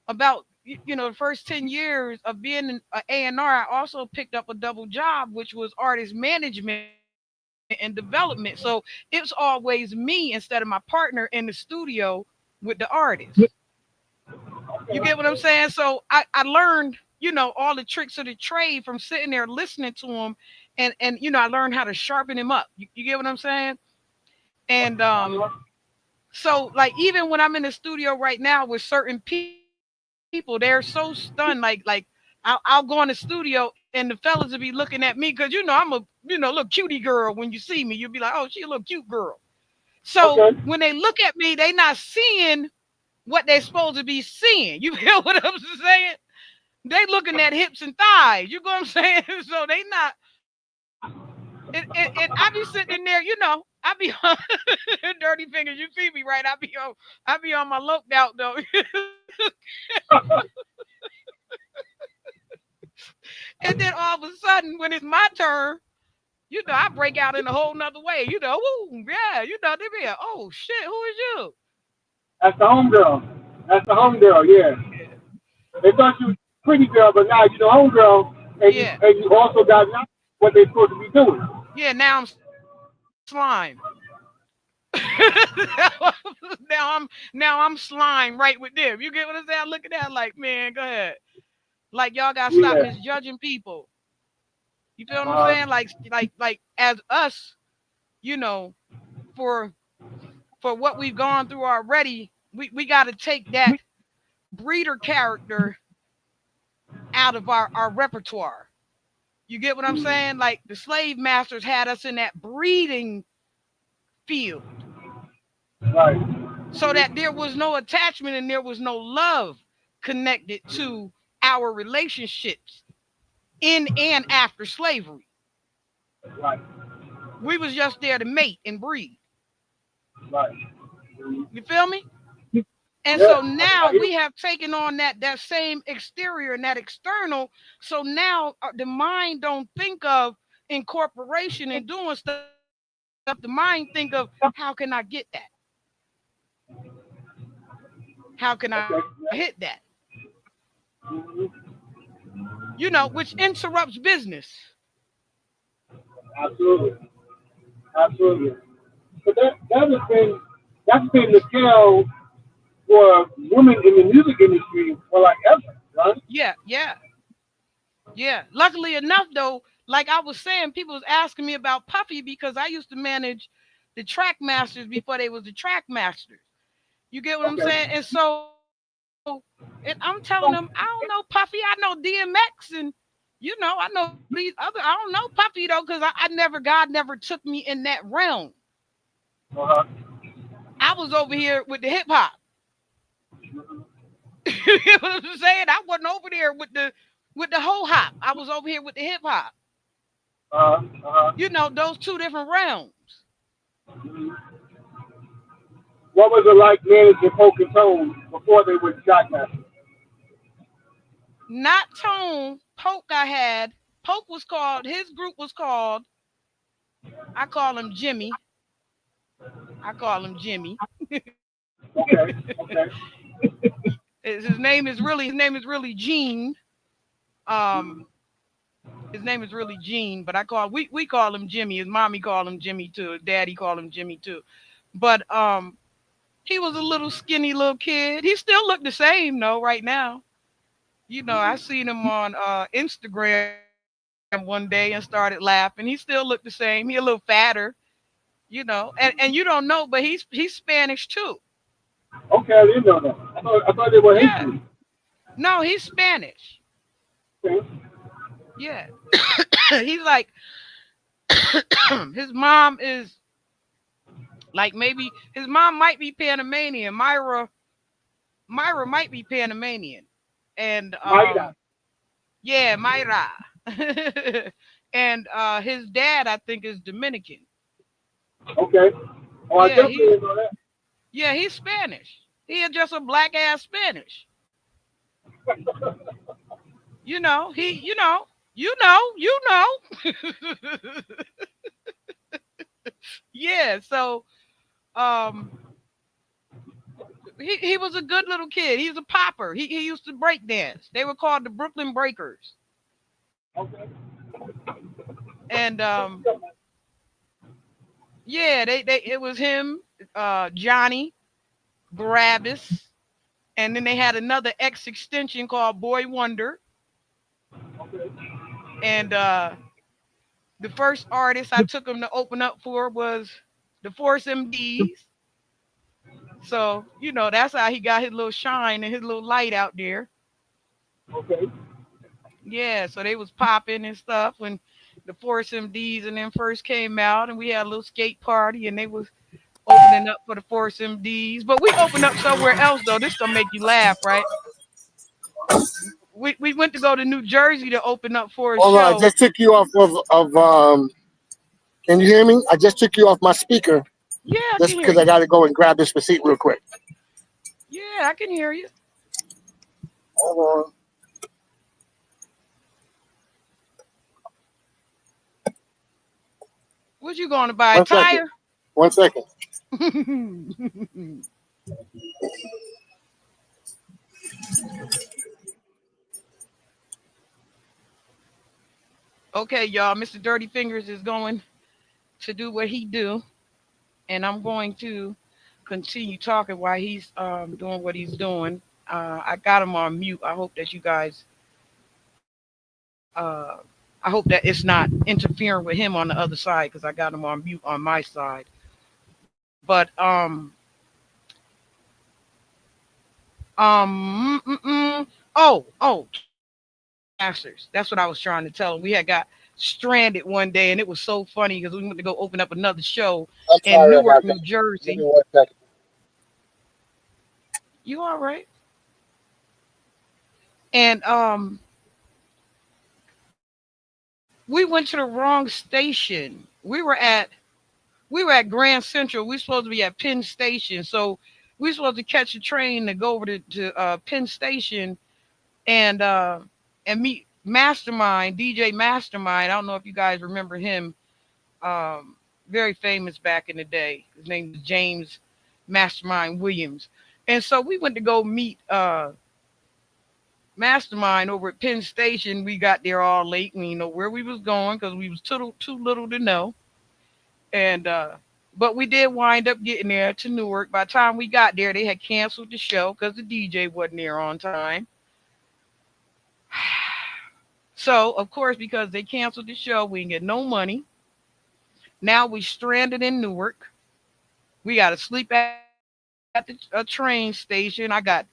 B: about you know the first 10 years of being an A&R, I also picked up a double job, which was artist management and development. So it's always me instead of my partner in the studio with the artist. You get what I'm saying? So I learned, you know, all the tricks of the trade from sitting there listening to them, and you know, I learned how to sharpen him up. You get what I'm saying? And so like even when I'm in the studio right now with certain people, they're so stunned. Like I'll go in the studio and the fellas will be looking at me because you know I'm a little cutie girl. When you see me, you'll be like, oh, she a little cute girl. So
C: Okay.
B: when they look at me, they not seeing what they're supposed to be seeing. You feel what I'm saying? They looking at hips and thighs. You know what I'm saying? So they not. And I be sitting in there, you know. I be on dirty fingers. You see me, right? I be on my loped out though. And then all of a sudden, when it's my turn, you know, I break out in a whole nother way. You know, woo, yeah, you know, they be like, oh shit, who is you?
C: That's the homegirl. That's the homegirl. Yeah. They thought you was a pretty girl, but now you know homegirl,
B: Yeah,
C: and you also got what they're supposed to be doing.
B: yeah. Now I'm slime. now I'm slime right with them. You get what I'm saying? I look at that like, man, go ahead. Like y'all gotta stop
C: Yeah.
B: misjudging people. You feel what I'm
C: Uh,
B: saying? Like as us, you know, for what we've gone through already, we gotta take that breeder character out of our repertoire. You get what I'm saying? Like the slave masters had us in that breeding field
C: right.
B: so that there was no attachment and there was no love connected to our relationships in and after slavery.
C: Right.
B: We was just there to mate and breed.
C: Right.
B: You feel me? And
C: Yeah.
B: so now we have taken on that same exterior and that external. So now the mind don't think of incorporation and doing stuff. The mind think of how can I get that? How can I hit
C: Okay.
B: that?
C: Mhm.
B: You know, which interrupts business.
C: Absolutely. Absolutely. But that's been the tale for women in the music industry for like ever, right?
B: Yeah, yeah, yeah. Luckily enough, though, like I was saying, people was asking me about Puffy because I used to manage the track masters before they was the track masters. You get what I'm
C: Okay.
B: saying? And so, and I'm telling them, I don't know Puffy. I know DMX, and you know, I know these other. I don't know Puffy though, because God never took me in that realm.
C: Uh-huh.
B: I was over here with the hip hop. You get what I'm saying? I wasn't over there with the whole hop. I was over here with the hip hop.
C: Uh-huh. Uh-huh.
B: You know, those two different realms.
C: What was it like managing Poke and Tone before they were Shockmaster?
B: Not Tone, Poke I had. Poke was called, his group was called, I call him Jimmy. I call him Jimmy.
C: Okay. Okay.
B: His name is really Gene. Um, his name is really Gene, but we call him Jimmy. His mommy called him Jimmy too. His daddy called him Jimmy too. But he was a little skinny little kid. He still looked the same though right now. I seen him on Instagram one day and started laughing. He still looked the same. He a little fatter, and you don't know, but he's Spanish too.
C: Okay. I didn't know that. I thought they were
B: Yeah.
C: Haitian.
B: No, he's Spanish.
C: Okay.
B: Yeah. He's like his mom is like maybe his mom might be Panamanian. Myra might be Panamanian. And
C: Maida.
B: yeah, Myra. And his dad I think is Dominican.
C: Okay. Oh, I
B: Yeah,
C: definitely
B: he's
C: didn't know that.
B: yeah, he's Spanish. He is just a black ass Spanish. You know. Yeah, so um he was a good little kid. He was a popper. He used to break dance. They were called the Brooklyn Breakers.
C: Okay.
B: And yeah, they it was him, Johnny, Barabbas, and then they had another X extension called Boy Wonder. And the first artist I took him to open up for was the Force MDs. So, that's how he got his little shine and his little light out there.
C: Okay.
B: Yeah, so they was popping and stuff when the Force MDs and then first came out, and we had a little skate party and they was opening up for the Force MDs. But we opened up somewhere else though. This gonna make you laugh, right? We went to go to New Jersey to open up for a
D: Hold on, I
B: show.
D: just took you off of. Can you hear me? I just took you off my speaker
B: Yeah, I
D: just
B: can hear
D: because I
B: you.
D: got to go and grab this receipt real quick.
B: Yeah, I can hear you.
D: Hold on.
B: What you going to buy? A
D: 1 second.
B: tire?
D: 1 second.
B: Okay, y'all. Mr. Dirty Fingers is going to do what he do, and I'm going to continue talking while he's doing what he's doing. I got him on mute. I hope that you guys, I hope that it's not interfering with him on the other side because I got him on mute on my side. But Trackmasters. That's what I was trying to tell him. We had got stranded one day, and it was so funny because we went to go open up another show
D: I'm
B: in
D: sorry
B: Newark,
D: about that.
B: New
D: Give
B: Jersey.
D: me 1 second.
B: You all right? And we went to the wrong station. We were at Grand Central. We supposed to be at Penn Station, so we supposed to catch a train to go over to Penn Station and meet Mastermind, DJ Mastermind. I don't know if you guys remember him. Very famous back in the day. His name is James Mastermind Williams. And so we went to go meet Mastermind over at Penn Station. We got there all late. We didn't know where we was going because we was too little to know. And but we did wind up getting there to Newark. By the time we got there, they had canceled the show because the DJ wasn't there on time. So of course, because they canceled the show, we didn't get no money. Now we stranded in Newark. We got to sleep at the train station. I got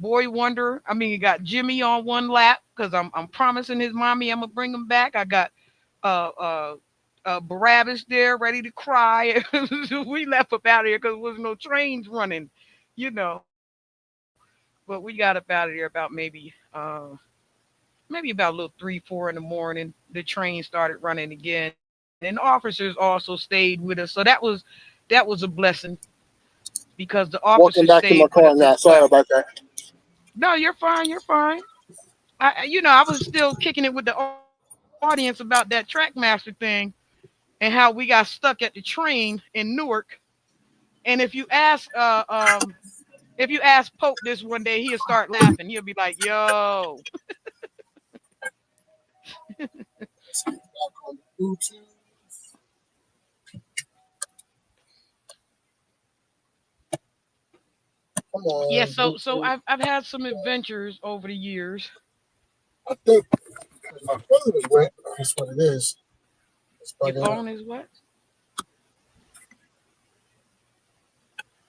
B: Boy Wonder. I mean, you got Jimmy on one lap because I'm promising his mommy I'm gonna bring him back. I got uh uh Barabbas there ready to cry. We left up out of here because there was no trains running, you know. But we got up out of there about maybe about a little 3, 4 in the morning. The train started running again, and officers also stayed with us. So that was a blessing because the officers
D: Walking
B: stayed
D: back to
B: with
D: my
B: us
D: car
B: as
D: now.
B: well.
D: Sorry about that.
B: No, you're fine. You're fine. I was still kicking it with the audience about that Trackmaster thing and how we got stuck at the train in Newark. And if you ask Pope this one day, he'll start laughing. He'll be like, "Yo,
D: Come
B: yeah."
D: on,
B: So
D: Bluetooth.
B: I've had some adventures over the years.
D: I think my phone is wet. That's what it is. It's
B: Your
D: bugging out.
B: phone is what?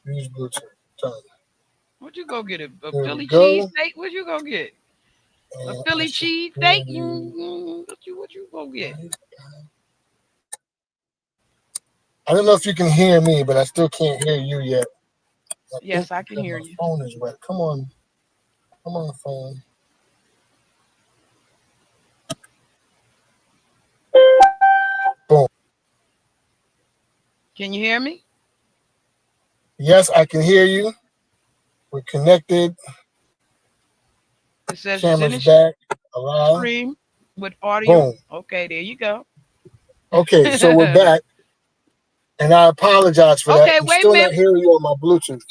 D: Use Bluetooth. Done.
B: What'd you go get? A
D: There we
B: Philly
D: go.
B: cheesesteak? What'd you go get? A
D: And I
B: Philly
D: should
B: cheesesteak?
D: hear you.
B: What you go get?
D: I don't know if you can hear me, but I still can't hear you yet. I think
B: Yes, I can
D: because
B: hear
D: my
B: you.
D: phone is wet. Come on, phone. Boom.
B: Can you hear me?
D: Yes, I can hear you. We're connected.
B: It says it's in
D: Camera's
B: the
D: back. Allow.
B: stream with audio.
D: Boom.
B: Okay, there you go.
D: Okay, so we're back, and I apologize for that.
B: Okay,
D: I'm
B: wait a
D: still not
B: minute.
D: hearing you on my Bluetooth.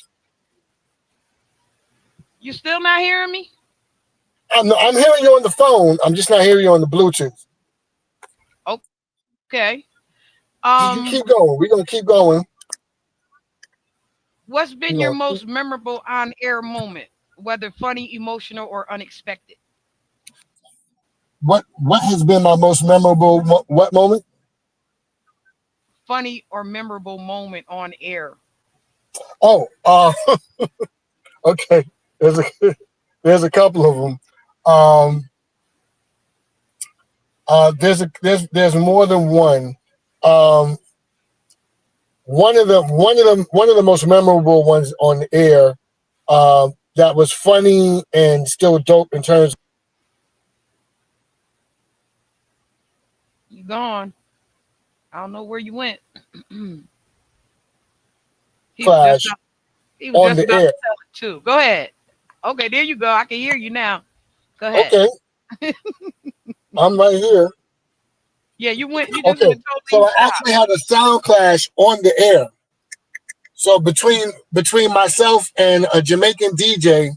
B: You still not hearing me?
D: I'm hearing you on the phone. I'm just not hearing you on the Bluetooth.
B: Okay.
D: You keep going. We're gonna keep going.
B: What's been
D: We're
B: your
D: gonna keep.
B: most memorable on-air moment, whether funny, emotional, or unexpected?
D: What has been my most memorable what moment?
B: Funny or memorable moment on air?
D: Oh, okay. There's a there's a couple of them. There's more than one. Um, one of the most memorable ones on the air. That was funny and still dope in terms
B: You gone? I don't know where you went.
D: of
B: he was just
D: Flash
B: about, he was
D: on
B: just
D: the
B: about
D: air.
B: to tell it too. Go ahead. Okay, there you go. I can hear you now. Go ahead.
D: Okay, I'm right here.
B: Yeah, you went. You just
D: Okay,
B: went totally.
D: so
B: You
D: I
B: stopped.
D: actually had a sound clash on the air. So between myself and a Jamaican DJ,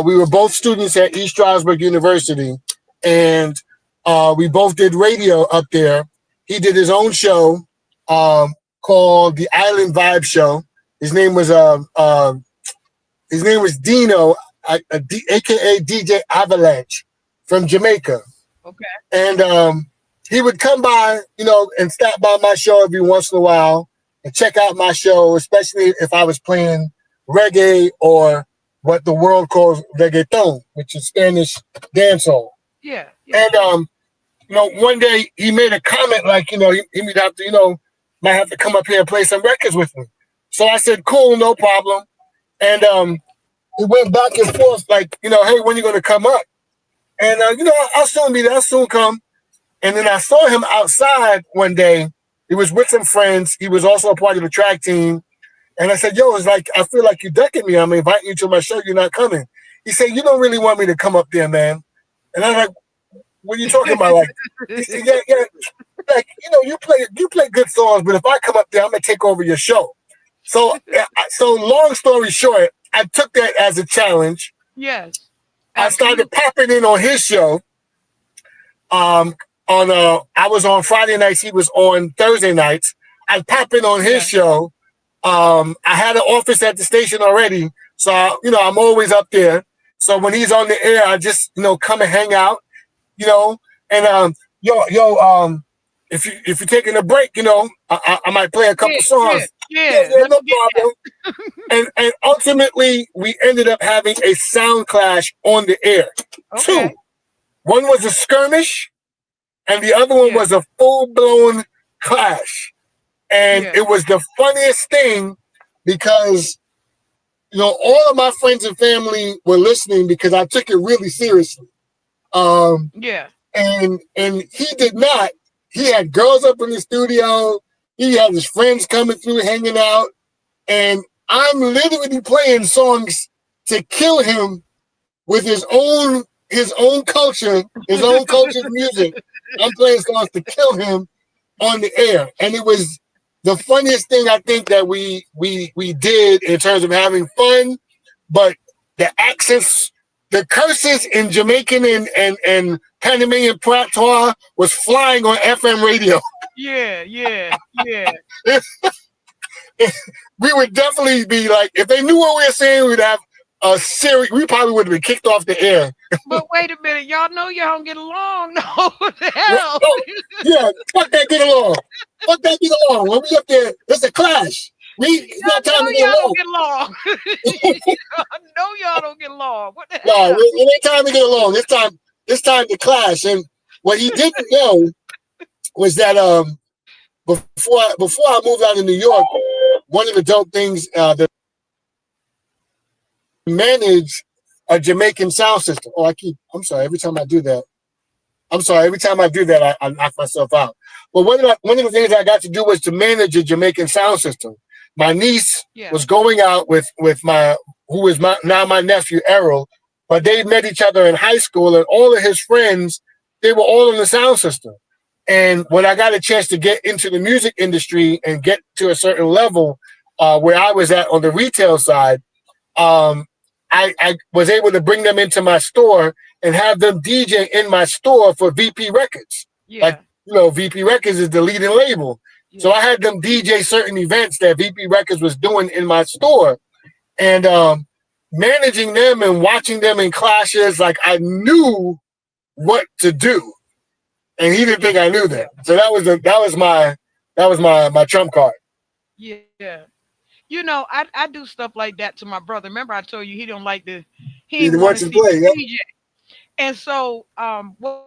D: we were both students at East Stroudsburg University, and we both did radio up there. He did his own show called the Island Vibe Show. His name was Dino, aka DJ Avalanche from Jamaica,
B: Okay.
D: and he would come by, and stop by my show every once in a while and check out my show, especially if I was playing reggae or what the world calls reggaeton, which is Spanish dancehall.
B: Yeah. Yeah.
D: And one day he made a comment like, he would have to, might have to come up here and play some records with me. So I said, cool, no problem. And we went back and forth like, hey, when you gonna come up? And I'll soon be there, I'll soon come. And then I saw him outside one day. He was with some friends. He was also a part of the track team. And I said, yo, it's like, I feel like you're ducking me. I'm inviting you to my show. You're not coming. He said, you don't really want me to come up there, man. And I was like, what are you talking about? Like, he said, yeah. Like, you play good songs, but if I come up there, I'm going to take over your show. So long story short, I took that as a challenge.
B: Yes.
D: I started popping in on his show. I was on Friday nights. He was on Thursday nights. I'd pop in on his show. I had an office at the station already, so I'm always up there. So when he's on the air, I just come and hang out, and if you're taking a break, I might play a couple songs.
B: Yeah,
D: no problem. And ultimately, we ended up having a sound clash on the air.
B: Okay.
D: 2. One was a skirmish, and the other one was a full-blown clash. And it was the funniest thing because, all of my friends and family were listening because I took it really seriously. And he did not. He had girls up in the studio. He had his friends coming through, hanging out. And I'm literally playing songs to kill him with his own culture, his own culture's music. I'm playing songs to kill him on the air. And it was the funniest thing I think that we did in terms of having fun, but the accents, the curses in Jamaican and Panamanian patois was flying on FM radio.
B: Yeah, yeah, yeah.
D: We would definitely be like, if they knew what we were saying, we'd have a series. We probably would have been kicked off the air.
B: But wait a minute, y'all know y'all don't get along. No, what the hell?
D: Oh, yeah, fuck that, get along. Fuck that, get along. When we up there, it's a clash. It's
B: Y'all
D: not time
B: know
D: to get
B: y'all
D: along.
B: don't get along. I know y'all don't get along. What the
D: No,
B: hell?
D: it ain't time to get along. It's time to clash. And what he didn't know was that before I moved out of New York, one of the dope things that manage a Jamaican sound system. I'm sorry, every time I do that, I knock myself out. But one of the things I got to do was to manage a Jamaican sound system. My niece was going out with who is now my nephew Errol, but they met each other in high school, and all of his friends, they were all in the sound system. And when I got a chance to get into the music industry and get to a certain level where I was at on the retail side, I was able to bring them into my store and have them DJ in my store for VP Records.
B: Yeah.
D: Like, VP Records is the leading label. Yeah. So I had them DJ certain events that VP Records was doing in my store. And managing them and watching them in clashes, like I knew what to do. And he didn't think I knew that. So that was my trump card.
B: Yeah. I do stuff like that to my brother. Remember, I told you he don't like to.
D: He wants to play, yeah.
B: DJ. And so, what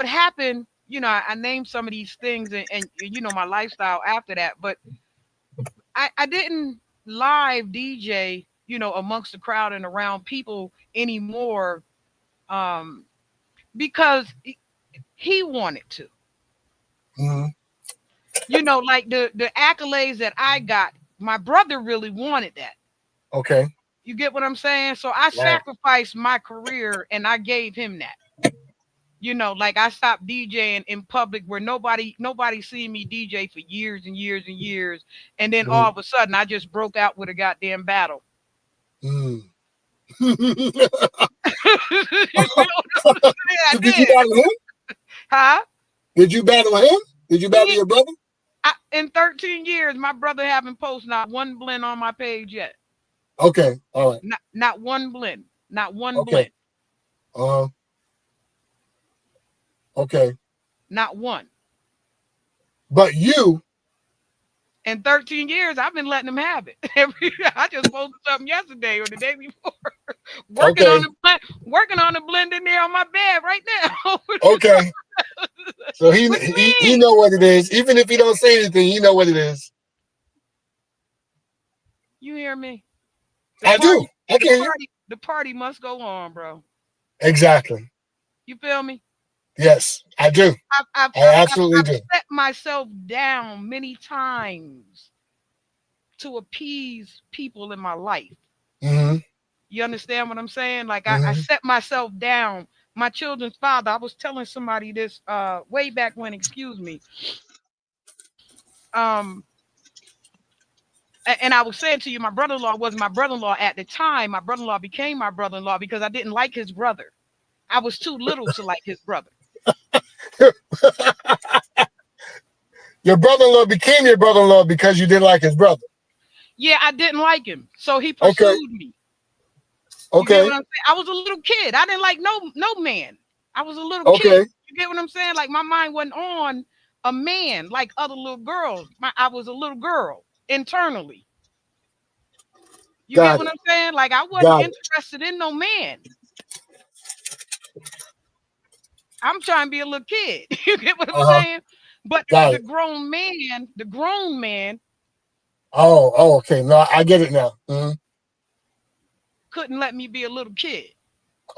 B: happened? I named some of these things, and my lifestyle after that. But I didn't live DJ, amongst the crowd and around people anymore, because he wanted to.
D: Mm-hmm.
B: Like the accolades that I got. My brother really wanted that.
D: Okay.
B: You get what I'm saying? So I sacrificed my career and I gave him that. Like I stopped DJing in public where nobody seen me DJ for years and years and years. And then all of a sudden I just broke out with a goddamn battle.
D: Mm.
B: Did
D: you battle him?
B: Huh?
D: Did you battle him? Did you battle your brother?
B: In 13 years, my brother haven't posted not one blend on my page yet.
D: Okay, all right.
B: Not one blend. Not one blend.
D: Okay.
B: Not one.
D: But you.
B: In 13 years, I've been letting him have it. I just posted something yesterday or the day before. working on the blend in there on my bed right now.
D: Okay. So he know what it is. Even if he don't say anything, he know what it is.
B: You hear me?
D: I do. I can hear.
B: The party must go on, bro.
D: Exactly.
B: You feel me?
D: Yes, I do. I absolutely do.
B: I've set myself down many times to appease people in my life.
D: Mm-hmm.
B: You understand what I'm saying? Like I set myself down. My children's father, I was telling somebody this way back when, excuse me. And I was saying to you, my brother-in-law wasn't my brother-in-law at the time. My brother-in-law became my brother-in-law because I didn't like his brother. I was too little to like his brother.
D: Your brother-in-law became your brother-in-law because you didn't like his brother.
B: Yeah, I didn't like him. So he pursued me. You get what I'm saying? I was a little kid. I didn't like no man. I was a little kid. You get what I'm saying? Like my mind wasn't on a man like other little girls. I was a little girl internally. You get what I'm saying? Like I wasn't interested in no man. I'm trying to be a little kid. You get what I'm saying? But the grown man.
D: Oh, okay. No, I get it now. Mm-hmm.
B: Couldn't let me be a little kid.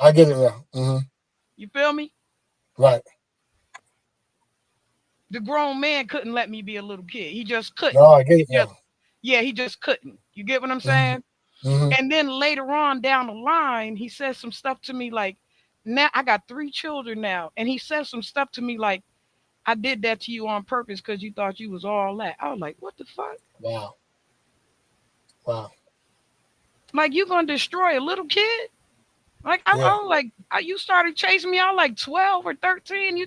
D: I get it now. Mm-hmm.
B: You feel me?
D: Right.
B: The grown man couldn't let me be a little kid. He just couldn't.
D: No, I get it now.
B: Yeah, he just couldn't. You get what I'm saying?
D: Mm-hmm.
B: And then later on down the line, he says some stuff to me like, now I got 3 children now. And he says some stuff to me like, I did that to you on purpose because you thought you was all that. I was like, what the fuck?
D: Wow. Wow.
B: Like you gonna destroy a little kid? Like
D: Yeah.
B: I was like, you started chasing me. I was like 12 or 13.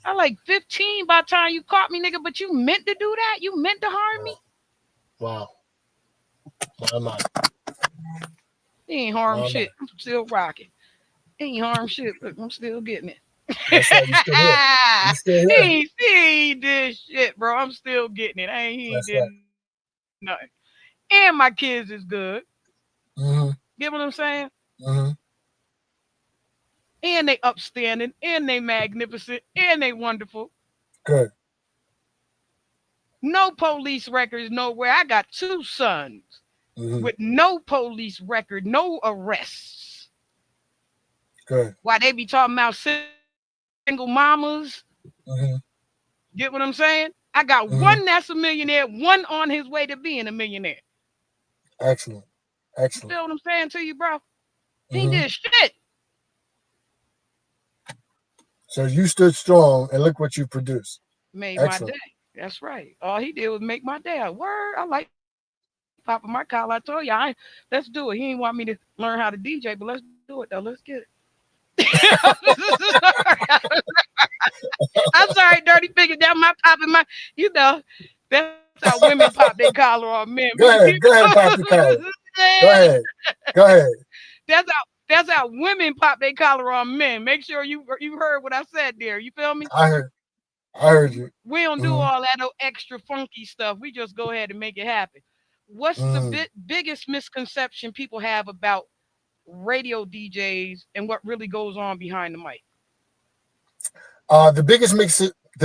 B: I like 15 by the time you caught me, nigga. But you meant to do that? You meant to harm me?
D: Wow. My.
B: He ain't harm
D: My.
B: shit. I'm still rocking. He ain't harm shit. Look, I'm still getting it.
D: That's right. You still here. You still here.
B: he ain't did shit, bro. I'm still getting it. He ain't
D: That's
B: did
D: right.
B: nothing. And my kids is good.
D: Mm-hmm.
B: Get what I'm saying?
D: Mm-hmm.
B: And they upstanding, and they magnificent, and they wonderful.
D: Good.
B: No police records nowhere. I got 2 sons
D: Mm-hmm.
B: with no police record, no arrests.
D: Good.
B: Why they be talking about single mamas?
D: Mm-hmm.
B: Get what I'm saying? I got
D: Mm-hmm.
B: one that's a millionaire, one on his way to being a millionaire.
D: Excellent.
B: You
D: Excellent.
B: feel what I'm saying to you, bro? He
D: Mm-hmm.
B: did shit.
D: So you stood strong, and look what you produced.
B: Made my
D: Excellent.
B: day. That's right. All he did was make my day. Word. I like popping my collar. I told you, let's do it. He didn't want me to learn how to DJ, but let's do it though. Let's get it. I'm sorry, dirty figure. That my popping my, that's how women pop their collar on men.
D: Go ahead. Go ahead, pop your collar. Go ahead. Go ahead.
B: That's how women pop their collar on men. Make sure you heard what I said there. You feel me?
D: I heard. I heard you.
B: We don't do
D: Mm-hmm.
B: all that no extra funky stuff. We just go ahead and make it happen. What's the
D: Mm-hmm.
B: biggest misconception people have about radio DJs and what really goes on behind the mic?
D: The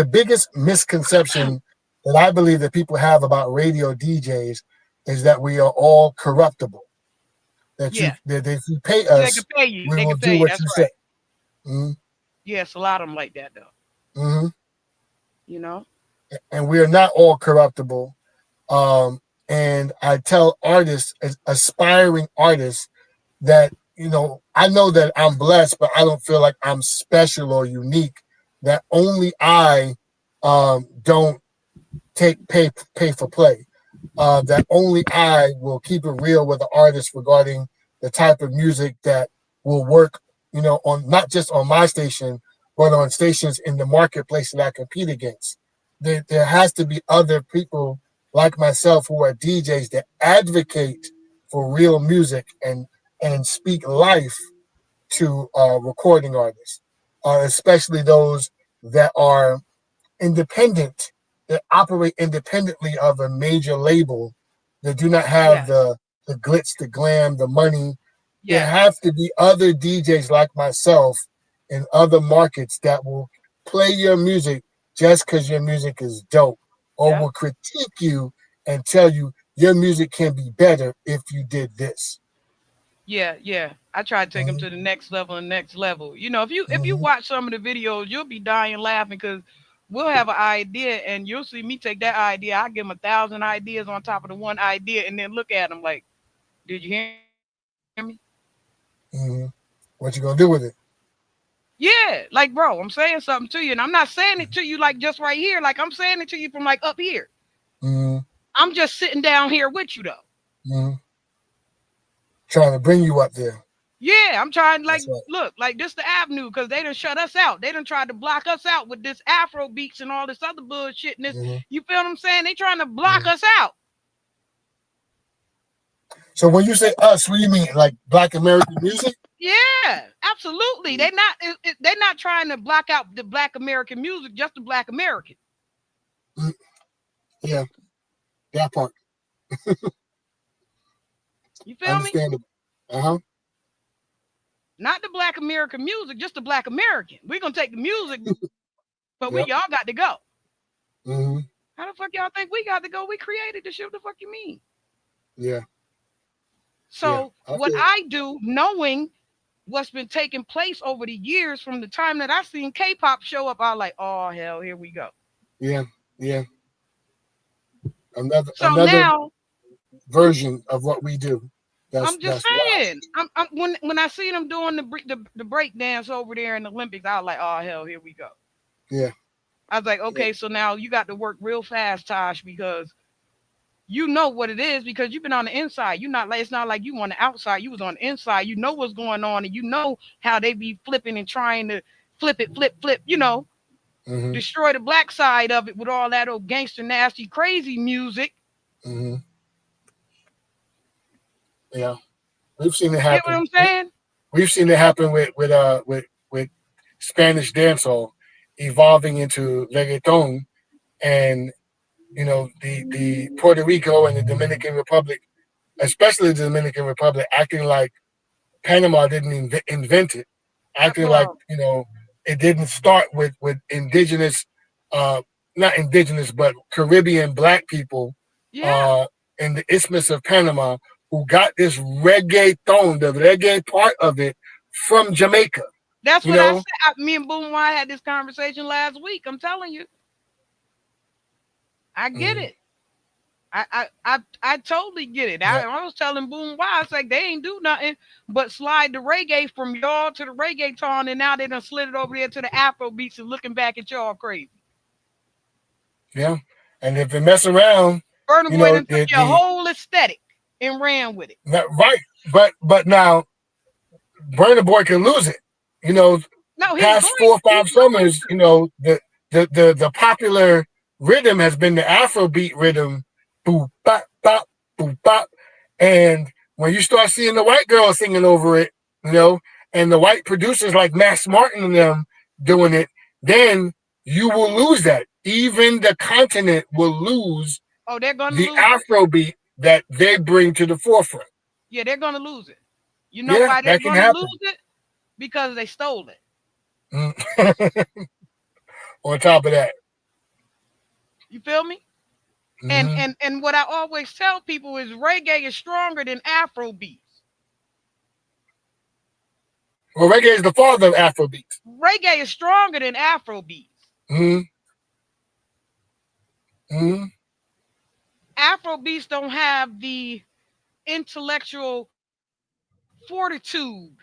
D: biggest misconception that I believe that people have about radio DJs is that we are all corruptible. That
B: Yeah,
D: if you pay
B: they
D: us,
B: can pay you.
D: we
B: They
D: will
B: can pay
D: do
B: you.
D: what
B: That's
D: you say.
B: right.
D: Mm-hmm.
B: Yes, a lot of them like that though.
D: Mm-hmm.
B: You know.
D: And we are not all corruptible. And I tell artists, aspiring artists, that I know that I'm blessed, but I don't feel like I'm special or unique. That only I don't pay for play. That only I will keep it real with the artist regarding the type of music that will work, on not just on my station, but on stations in the marketplace that I compete against. There has to be other people like myself who are DJs that advocate for real music and speak life to recording artists, especially those that are independent, that operate independently of a major label, that do not have
B: Yes.
D: the glitz, the glam, the money. There
B: Yes.
D: have to be other DJs like myself in other markets that will play your music just because your music is dope, or
B: Yeah.
D: will critique you and tell you your music can be better if you did this.
B: Yeah. Yeah. I try to take them
D: Mm-hmm.
B: to the next level and next level. If you
D: Mm-hmm.
B: watch some of the videos, you'll be dying laughing because we'll have an idea and you'll see me take that idea. I give them 1,000 ideas on top of the one idea and then look at them like, did you hear me?
D: Mm-hmm. What you gonna do with it?
B: Yeah, like bro, I'm saying something to you, and I'm not saying it to you like just right here. Like I'm saying it to you from like up here.
D: Mm-hmm.
B: I'm just sitting down here with you though.
D: Mm-hmm. Trying to bring you up there.
B: Yeah, I'm trying like
D: That's right.
B: look like this the avenue because they done shut us out. They done tried to block us out with this Afro beats and all this other bullshit. And this,
D: Mm-hmm.
B: you feel what I'm saying? They trying to block
D: Mm-hmm.
B: us out.
D: So when you say us, what do you mean? Like Black American music?
B: Yeah, absolutely. They're not trying to block out the Black American music, just the Black American.
D: Mm-hmm. Yeah, that part.
B: You feel me?
D: Understandable. Uh-huh.
B: Not the Black American music, just the Black American. We're gonna take the music, but we
D: Yep.
B: y'all got to go.
D: Mm-hmm.
B: How the fuck y'all think we got to go? We created the shit. What the fuck you mean?
D: Yeah.
B: So
D: Yeah.
B: what
D: Okay.
B: I do, knowing what's been taking place over the years from the time that I seen K-pop show up, I was like, oh hell, here we go.
D: Yeah. Yeah. Another
B: So
D: another
B: now
D: version of what we do.
B: I'm just
D: That's wild.
B: saying, when I see them doing the break dance over there in the Olympics, I was like, oh hell, here we go.
D: Yeah.
B: I was like, okay, so now you got to work real fast, Tosh, because you know what it is because you've been on the inside. You not like it's not like you on the outside. You was on the inside. You know what's going on, and you know how they be flipping and trying to flip it, flip, flip. Destroy the black side of it with all that old gangster, nasty, crazy music.
D: Yeah, we've seen it
B: Get what
D: happen.
B: I'm saying?
D: We've seen it happen with Spanish dancehall evolving into reggaeton, and the Puerto Rico and the Dominican Republic, especially the Dominican Republic, acting like Panama didn't invent it,
B: That's
D: acting
B: what
D: like
B: I'm.
D: it didn't start with indigenous, not indigenous, but Caribbean black people
B: Yeah,
D: uh, in the Isthmus of Panama who got this reggaeton, the reggae part of it, from Jamaica.
B: that's
D: You
B: what I
D: know,
B: said. Me and Boom Y had this conversation last week. I'm telling you, I get
D: mm-hmm.
B: it. I totally get it.
D: Yeah,
B: I was telling Boom why I was like they ain't do nothing but slide the reggae from y'all to the reggaeton, and now they done slid it over there to the Afro beats and looking back at y'all crazy.
D: yeah. And if they mess around,
B: Burna
D: you
B: Boy
D: know
B: done took your whole aesthetic and ran with it.
D: right, but now Burna Boy can lose it. You know,
B: No,
D: past 4 or 5 summers, the popular rhythm has been the Afrobeat rhythm, boop bop bop boop bop, and when you start seeing the white girls singing over it, and the white producers like Max Martin and them doing it, then you will lose that. Even the continent will lose
B: Oh, they're gonna
D: the
B: lose it.
D: Afrobeat that they bring to the forefront.
B: Yeah, they're gonna lose it. You know
D: Yeah,
B: why they're
D: that can
B: gonna
D: happen.
B: lose it? Because they stole it.
D: On top of that.
B: You feel me? And
D: Mm-hmm.
B: and what I always tell people is reggae is stronger than Afro beats.
D: Well, reggae is the father of Afrobeat.
B: Reggae is stronger than Afro beats.
D: Mm-hmm. Mm-hmm.
B: Afro beats don't have the intellectual fortitude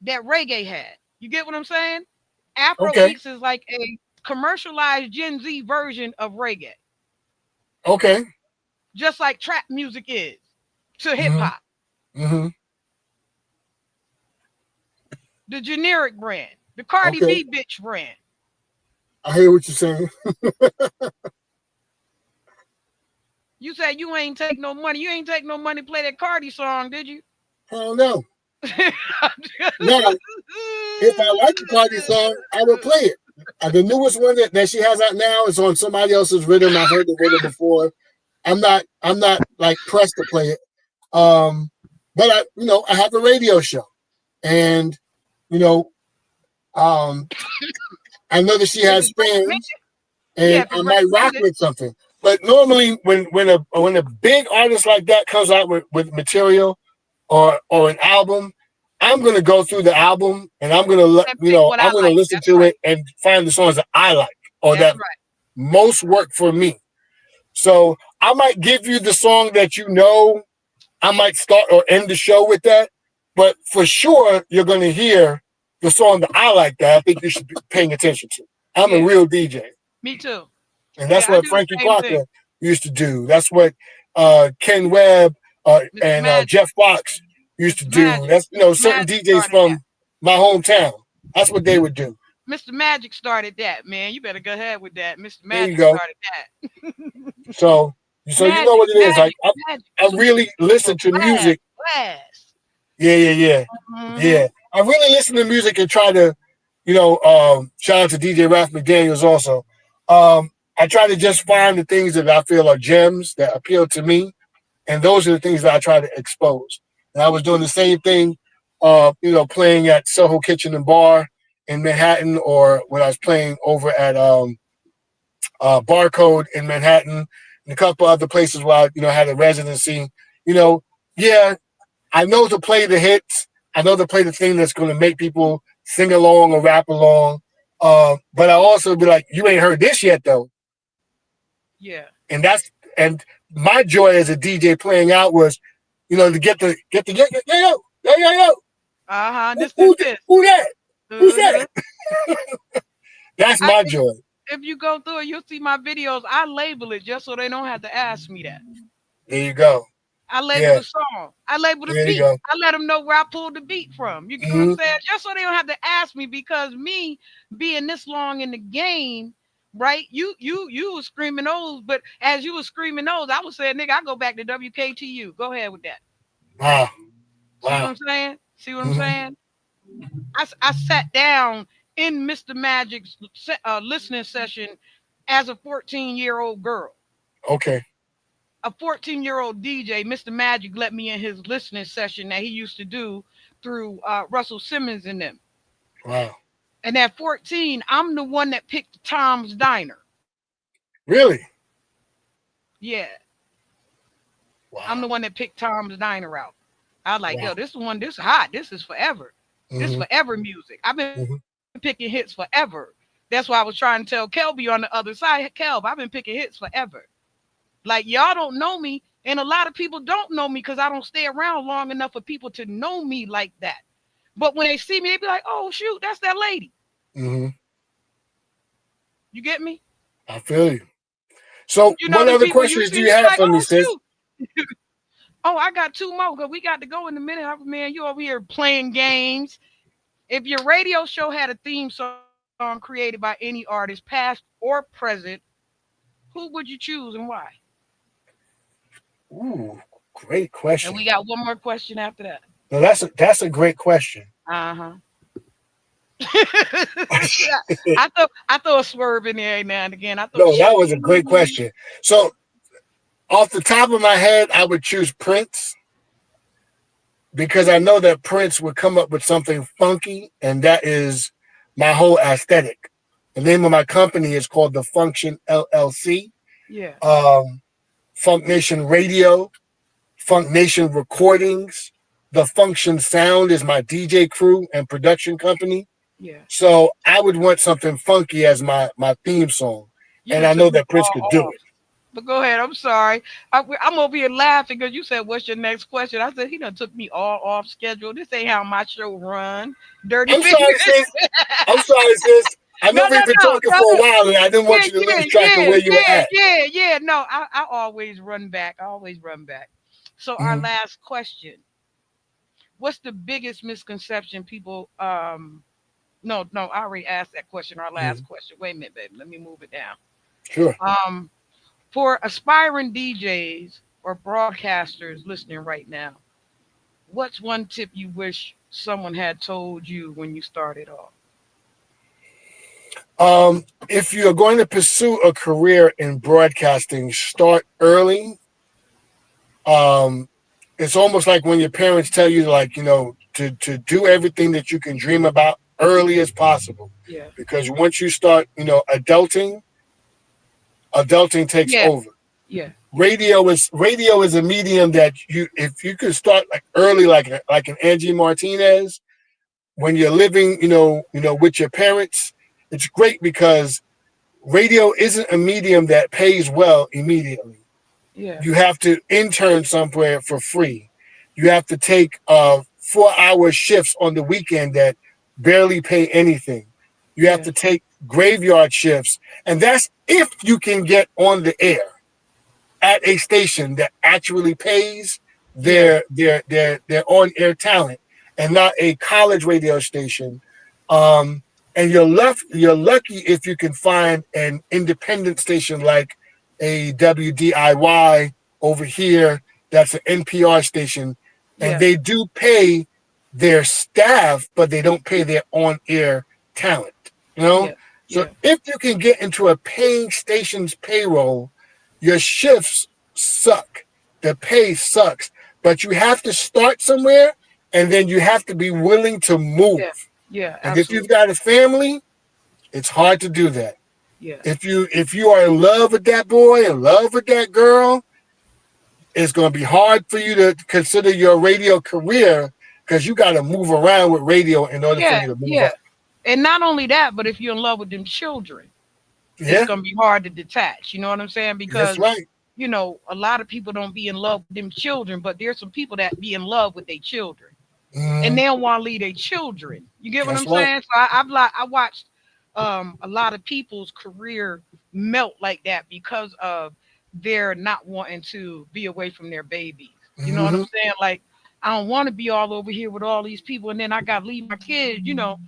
B: that reggae had. You get what I'm saying? Afro
D: Okay.
B: beats is like a commercialized Gen Z version of reggae,
D: Okay.
B: just like trap music is to hip
D: Mm-hmm.
B: hop.
D: Mm-hmm.
B: The generic brand, the Cardi
D: Okay.
B: B bitch brand.
D: I hear what you're saying.
B: You said you ain't take no money. You ain't take no money to play that Cardi song, did you?
D: Hell no. Now, if I like the Cardi song, I will play it. The newest one that she has out now is on somebody else's rhythm. I've heard the rhythm before. I'm not like pressed to play it. But I have a radio show, and you know, um, I know that she
B: If
D: has
B: it's
D: fans,
B: yeah,
D: and
B: if
D: I
B: it's
D: might rock
B: recommended,
D: with something. But normally, when a big artist like that comes out with material or an album, I'm gonna go through the album and
B: and pick what I
D: I'm gonna
B: like.
D: listen
B: That's
D: to
B: right.
D: it and find the songs that I like or
B: That's
D: that
B: right.
D: most work for me. So I might give you the song that I might start or end the show with that, but for sure you're gonna hear the song that I like that I think you should be paying attention to. I'm a
B: Yeah,
D: real DJ.
B: me too.
D: And that's
B: Yeah, I
D: what
B: do the
D: Frankie
B: same thing.
D: Parker used to do. That's what Ken Webb
B: Mr.
D: and
B: Magic,
D: Jeff Fox used to
B: Mr.
D: do.
B: Magic,
D: That's
B: Mr.
D: certain
B: Magic
D: DJs
B: started that.
D: from my hometown. That's what they would do.
B: Mr. Magic started that, man. You better go ahead with that. Mr.
D: There you
B: Magic
D: go.
B: started that.
D: So you know
B: Magic,
D: what it is. Like
B: magic, magic,
D: I
B: super,
D: really
B: super,
D: listen to
B: blast,
D: music.
B: blast.
D: Yeah.
B: Mm-hmm.
D: Yeah. I really listen to music and try to, shout out to DJ Ralph McDaniels also. I try to just find the things that I feel are gems that appeal to me, and those are the things that I try to expose. And I was doing the same thing, playing at Soho Kitchen and Bar in Manhattan, or when I was playing over at Barcode in Manhattan, and a couple other places where I had a residency. You know, yeah, I know to play the hits. I know to play the thing that's going to make people sing along or rap along. But I also be like, you ain't heard this yet though,
B: Yeah.
D: and my joy as a DJ playing out was, to get the yo.
B: Uh-huh.
D: Who, who,
B: This.
D: who that? Who's
B: Uh-huh.
D: that? That's
B: I
D: my joy.
B: if you go through it, you'll see my videos. I label it just so they don't have to ask me that.
D: There you go.
B: I label
D: Yeah,
B: the song. I label the
D: there you
B: beat.
D: go.
B: I let them know where I pulled the beat from. You get what I'm
D: Hmm.
B: saying? Just so they don't have to ask me because me being this long in the game, right? You was screaming those, but as you was screaming those, I was saying, nigga, I go back to WKTU. Go ahead with that.
D: Wow.
B: See what
D: Wow.
B: I'm saying? See what I'm
D: Hmm.
B: saying? I sat down in Mr. Magic's listening session as a 14-year-old girl.
D: Okay.
B: A 14-year-old DJ, Mr. Magic, let me in his listening session that he used to do through Russell Simmons and them.
D: Wow.
B: And at 14, I'm the one that picked Tom's Diner.
D: Really?
B: Yeah, I'm
D: Wow.
B: the one that picked Tom's Diner out. I was like,
D: Wow.
B: yo, this one, this hot. This is forever. This
D: Hmm.
B: forever music. I've been
D: Hmm.
B: picking hits forever. That's why I was trying to tell Kelby on the other side, Kelb, I've been picking hits forever. Like y'all don't know me, and a lot of people don't know me because I don't stay around long enough for people to know me like that. But when they see me, they be like, "Oh shoot, that's that lady."
D: Hmm.
B: You get me?
D: I feel you. So,
B: You know
D: what
B: them
D: other
B: people you
D: questions
B: see,
D: do
B: you
D: you
B: be
D: have
B: like,
D: for me,
B: "Oh
D: sis?
B: shoot." Oh, I got two more because we got to go in a minute. Man, you over here playing games. If your radio show had a theme song created by any artist, past or present, who would you choose and why?
D: Ooh, great
B: And we
D: question.
B: got one more question after that.
D: No, that's a great question.
B: Uh huh. I throw a swerve in there every now and again. I throw
D: No, that was a great
B: shoo.
D: question. So, off the top of my head, I would choose Prince because I know that Prince would come up with something funky, and that is my whole aesthetic. The name of my company is called The Function LLC.
B: Yeah,
D: Um, Funk Nation Radio, Funk Nation Recordings. The Function Sound is my DJ crew and production company.
B: yeah.
D: So I would want something funky as my theme song,
B: You
D: and
B: done
D: I
B: took
D: know
B: me
D: that Prince could
B: all
D: do
B: off.
D: it.
B: But go ahead. I'm sorry. I'm over here laughing because you said, "What's your next question?" I said, "He done took me all off schedule. This ain't how my show run." Dirty
D: I'm
B: fingers.
D: sorry, sis. I'm sorry, sis. I
B: No,
D: know
B: no,
D: we've been
B: no,
D: talking
B: no,
D: for a
B: no.
D: while, and I didn't
B: Yeah,
D: want you to
B: yeah,
D: lose track of
B: yeah,
D: where you were
B: yeah,
D: at.
B: yeah, yeah. No, I always run back. I always run back. So our
D: Mhm.
B: last question: what's the biggest misconception people? No, no. I already asked that question. Our last
D: Mhm.
B: question. Wait a minute, baby. Let me move it down.
D: Sure.
B: Um, for aspiring DJs or broadcasters listening right now, what's one tip you wish someone had told you when you started off?
D: If you're going to pursue a career in broadcasting, start early. Um, it's almost like when your parents tell you, like, to do everything that you can dream about early as possible,
B: Yeah,
D: because once you start, adulting takes
B: yeah,
D: over.
B: yeah,
D: Radio is a medium that if you could start like early, like an Angie Martinez, when you're living, with your parents, it's great because radio isn't a medium that pays well immediately.
B: yeah,
D: You have to intern somewhere for free. You have to take 4-hour shifts on the weekend that barely pay anything. You have
B: yeah,
D: to take graveyard shifts, and that's if you can get on the air at a station that actually pays
B: yeah,
D: their on air talent, and not a college radio station. And you're lucky if you can find an independent station like a WDIY over here that's an NPR station, and
B: yeah,
D: they do pay their staff, but they don't pay their on air talent. You know,
B: yeah,
D: so
B: yeah,
D: if you can get into a paying station's payroll, your shifts suck. The pay sucks, but you have to start somewhere, and then you have to be willing to move.
B: yeah, yeah,
D: And if you've
B: absolutely.
D: got a family, it's hard to do that.
B: Yeah,
D: If you are in love with that boy, in love with that girl, it's going to be hard for you to consider your radio career because you got to move around with radio in order for
B: yeah,
D: you to move
B: yeah.
D: up.
B: And not only that, but if you're in love with them children, it's
D: Yeah,
B: gonna be hard to detach. You know what I'm saying?
D: that's
B: Because
D: right.
B: a lot of people don't be in love with them children, but there's some people that be in love with their children, and
D: Mhm.
B: they don't want to leave their children. You get what
D: That's
B: I'm
D: right.
B: saying? So I watched a lot of people's career melt like that because of their not wanting to be away from their babies. You know what I'm
D: Hmm.
B: saying? Like, I don't want to be all over here with all these people, and then I got to leave my kids, you know.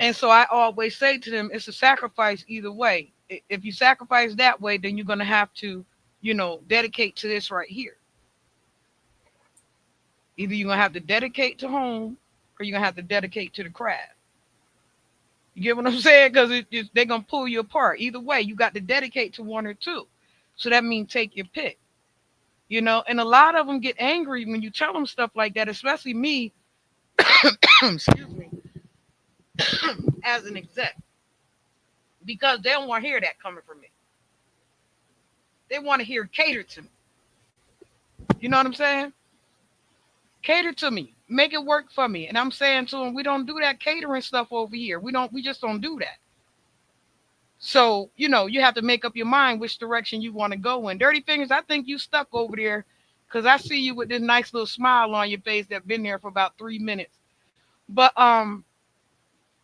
B: And so I always say to them, it's a sacrifice either way. If you sacrifice that way, then you're going to have to, you know, dedicate to this right here. Either you're going to have to dedicate to home or you're going to have to dedicate to the craft. You get what I'm saying? Because they're going to pull you apart. Either way, you got to dedicate to one or two. So that means take your pick, you know. And a lot of them get angry when you tell them stuff like that, especially me, excuse me, as an exec, because they don't want to hear that coming from me. They want to hear cater to me. You know what I'm saying? Cater to me. Make it work for me. And I'm saying to them, we don't do that catering stuff over here. We just don't do that. So, you know, you have to make up your mind which direction you want to go in. Dirty Fingers, I think you stuck over there because I see you with this nice little smile on your face that been there for about 3 minutes. But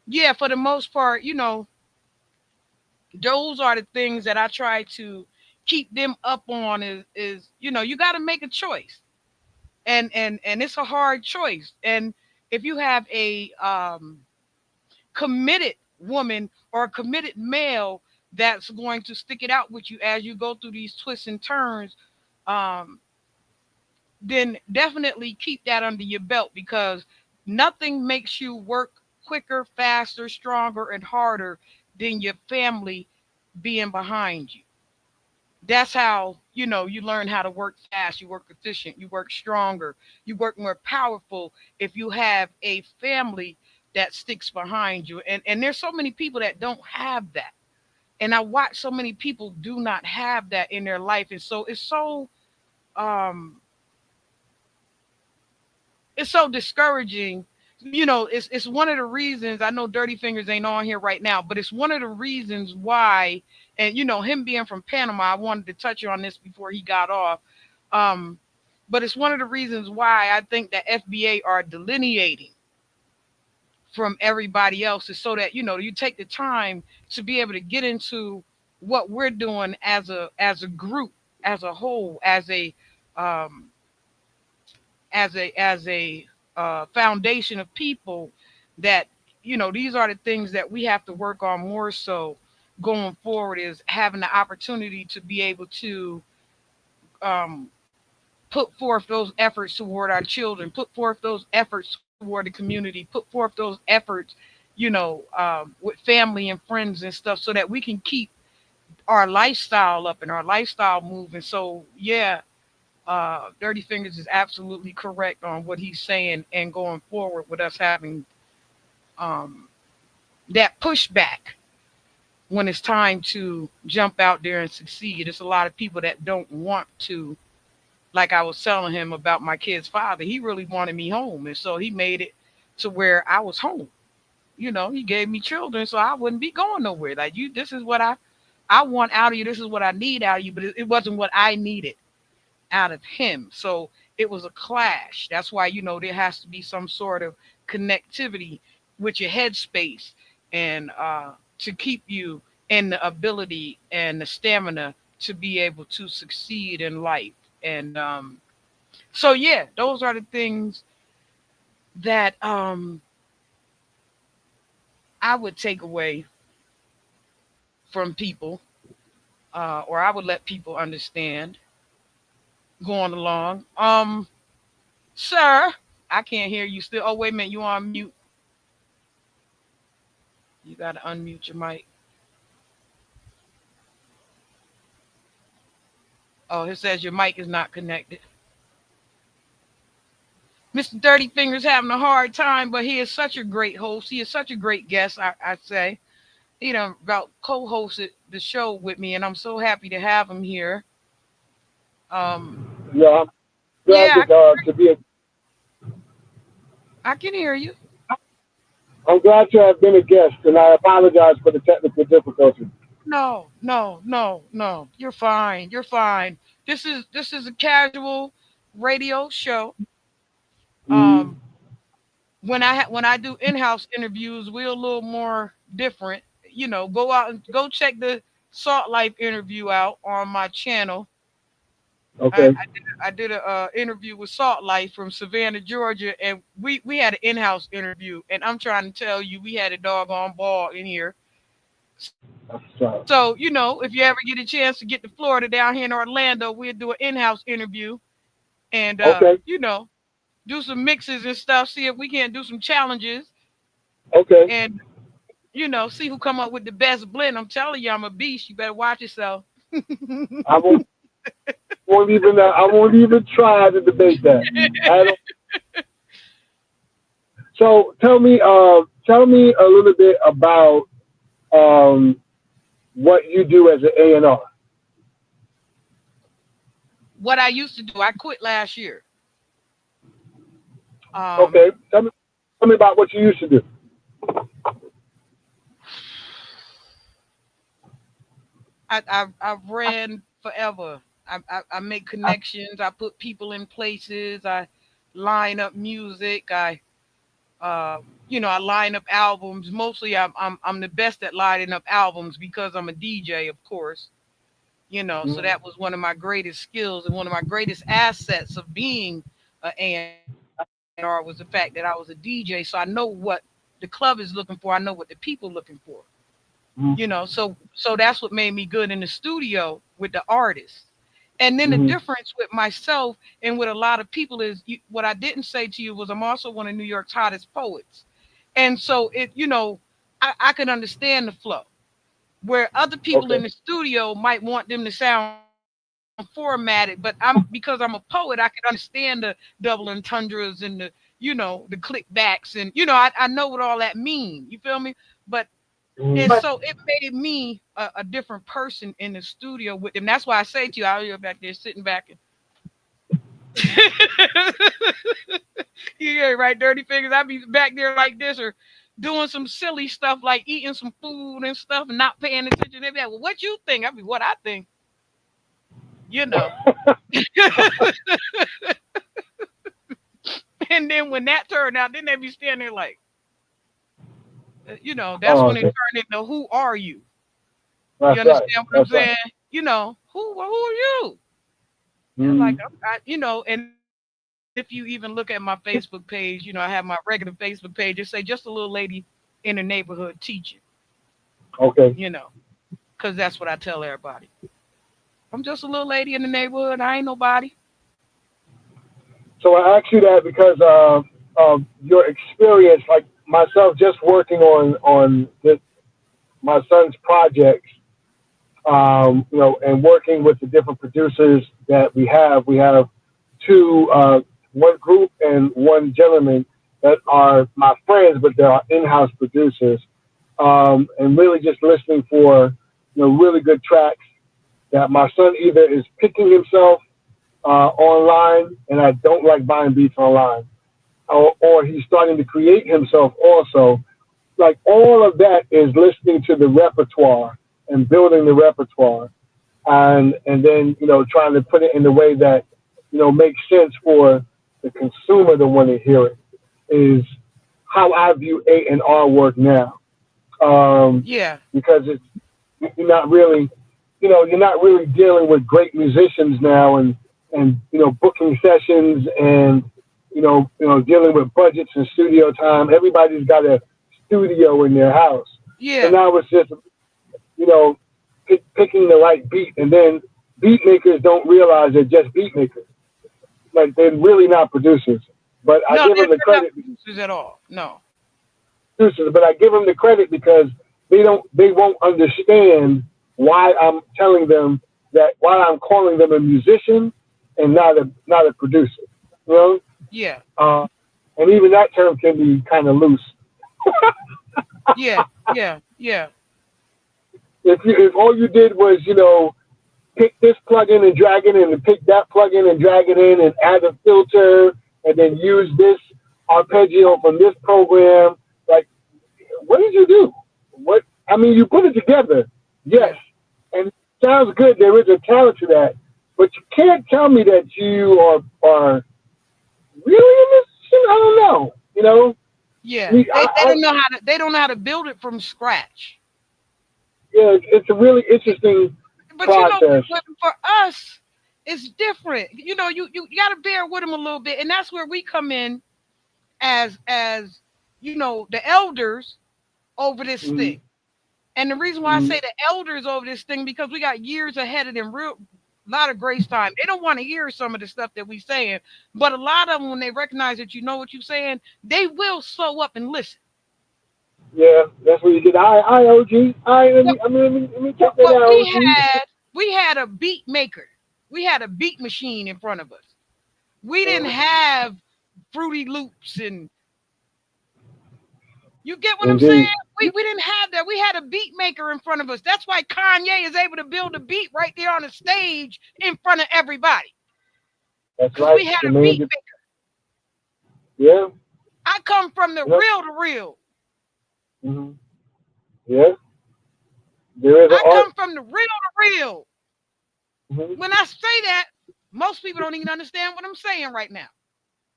B: yeah, for the most part, you know, those are the things that I try to keep them up on is you know, you gotta make a choice. And it's a hard choice. And if you have a committed woman or a committed male that's going to stick it out with you as you go through these twists and turns, um, then definitely keep that under your belt because nothing makes you work quicker, faster, stronger, and harder than your family being behind you. That's how, you know, you learn how to work fast, you work efficient, you work stronger, you work more powerful if you have a family that sticks behind you. And there's so many people that don't have that. And I watch so many people do not have that in their life. And so um it's so discouraging. You know, it's one of the reasons I know Dirty Fingers ain't on here right now, but it's one of the reasons why. And you know, him being from Panama, I wanted to touch on this before he got off. Um, but it's one of the reasons why I think that FBA are delineating from everybody else is so that you know you take the time to be able to get into what we're doing as a group, as a whole, um, as a foundation of people that you know these are the things that we have to work on more so going forward is having the opportunity to be able to um, put forth those efforts toward our children, put forth those efforts toward the community, put forth those efforts, you know, with family and friends and stuff, so that we can keep our lifestyle up and our lifestyle moving. So yeah, Dirty Fingers is absolutely correct on what he's saying, and going forward with us having um, that pushback when it's time to jump out there and succeed. There's a lot of people that don't want to. Like I was telling him about my kid's father, he really wanted me home, and so he made it to where I was home. You know, he gave me children, so I wouldn't be going nowhere. Like you, this is what I want out of you. This is what I need out of you, but it wasn't what I needed out of him. So it was a clash. That's why, you know, there has to be some sort of connectivity with your headspace and to keep you in the ability and the stamina to be able to succeed in life. And so, yeah, those are the things that I would take away from people, or I would let people understand going along. Sir, I can't hear you still. Oh, wait a minute. You on mute. You got to unmute your mic. Oh, it says your mic is not connected. Mr. Dirty Fingers having a hard time, but he is such a great host. He is such a great guest, I'd say. He done about co-hosted the show with me, and I'm so happy to have him here. Um,
C: Yeah, I'm glad
B: yeah,
C: to be.
B: I can hear you.
C: I'm glad to have been a guest, and I apologize for the technical difficulties.
B: No, no, no, no. You're fine. You're fine. This is a casual radio show.
C: Mm,
B: Um, when I do in-house interviews, we're a little more. different. Go out and go check the Salt Life interview out on my channel.
C: Okay.
B: I did a interview with Salt Life from Savannah, Georgia, and we had an in-house interview. And I'm trying to tell you, we had a doggone ball in here.
C: So,
B: So if you ever get a chance to get to Florida down here in Orlando, we'll do an in-house interview and
C: okay.
B: do some mixes and stuff. See if we can't do some challenges
C: Okay.
B: and see who come up with the best blend. I'm telling you, I'm a beast. You better watch yourself.
C: I won't even try to debate that. I don't. So tell me a little bit about um, what you do as an A&R.
B: What I used to do, I quit last year.
C: Okay, tell me about what you used to do.
B: I've ran forever. I make connections. I put people in places. I line up music. I line up albums. Mostly, I'm the best at lining up albums because I'm a DJ, of course. So
C: Mhm.
B: that was one of my greatest skills and one of my greatest assets of being a A&R was the fact that I was a DJ. So I know what the club is looking for. I know what the people looking for.
C: Mhm.
B: So that's what made me good in the studio with the artists. And then the
C: Mhm.
B: difference with myself and with a lot of people is what I didn't say to you was I'm also one of New York's hottest poets. And so I can understand the flow where other people
C: Okay.
B: in the studio might want them to sound formatted, but because I'm a poet, I can understand the double entendres and the clickbacks and I know what all that mean. You feel me? But and
C: Mhm.
B: so it made me a different person in the studio with them. That's why I say to you, I was back there sitting back and you get it, right, dirty fingers. I'd be back there like this or doing some silly stuff like eating some food and stuff and not paying attention. They'd be like, well, what you think? I mean, what I think, you know. And then when that turned out, then they'd be standing there like, that's
C: Oh,
B: when it
C: okay.
B: turned into who are you? You
C: That's right.
B: understand what I'm
C: That's right.
B: saying? Who are you? They're like,
C: Mhm.
B: and if you even look at my Facebook page, I have my regular Facebook page. It say just a little lady in the neighborhood teaching, you
C: Okay.
B: know, because that's what I tell everybody. I'm just a little lady in the neighborhood. I ain't nobody.
C: So I asked you that because of your experience, like myself, just working on my son's projects. And working with the different producers that we have. We have two, one group and one gentleman that are my friends, but they're in-house producers. And really just listening for, really good tracks that my son either is picking himself online, and I don't like buying beats online, or he's starting to create himself also. Like all of that is listening to the repertoire and building the repertoire and then trying to put it in the way that makes sense for the consumer to want to hear it is how I view A&R work now.
B: Yeah,
C: Because you're not really dealing with great musicians now and booking sessions and dealing with budgets and studio time. Everybody's got a studio in their house, so
B: yeah.
C: now it's just you know, picking the right beat. And then beat makers don't realize they're just beat makers. Like they're really not producers. But I
B: No,
C: give them the
B: they're not
C: credit,
B: producers at all. No.
C: producers. But I give them the credit because they won't understand why I'm telling them that why I'm calling them a musician and not a producer. You know,
B: Yeah,
C: and even that term can be kind of loose.
B: yeah, yeah, yeah,
C: If all you did was pick this plugin and drag it in, and pick that plugin and drag it in, and add a filter, and then use this arpeggio from this program. Like, what did you do? What? I mean, you put it together, yes,
B: yeah.
C: and it sounds good. There is a talent to that, but you can't tell me that you are really in this. I don't know.
B: Yeah,
C: Me,
B: they don't know how to build it from scratch.
C: yeah, it's a really interesting
B: But
C: process.
B: for us, it's different. You got to bear with them a little bit, and that's where we come in as the elders over this
C: Mm-hmm.
B: thing. And the reason why I
C: Mm-hmm.
B: say the elders over this thing because we got years ahead of them, real lot of grace time. They don't want to hear some of the stuff that we saying, but a lot of them when they recognize that you know what you're saying, they will slow up and listen.
C: Yeah, that's where you get OG.
B: What,
C: Let me take that
B: what
C: out, OG.
B: we had a beat maker. We had a beat machine in front of us. We didn't
C: Uh,
B: have Fruity Loops and you get what I'm saying?
C: indeed,
B: We didn't have that. We had a beat maker in front of us. That's why Kanye is able to build a beat right there on the stage in front of everybody.
C: that's
B: Because
C: right.
B: we had a
C: Jermaine,
B: beat maker.
C: yeah,
B: I come from the
C: yep.
B: real to real.
C: Mm-hmm. Yeah, there is an
B: I
C: art.
B: come from the real to real.
C: Mm-hmm.
B: When I say that, most people don't even understand what I'm saying right now.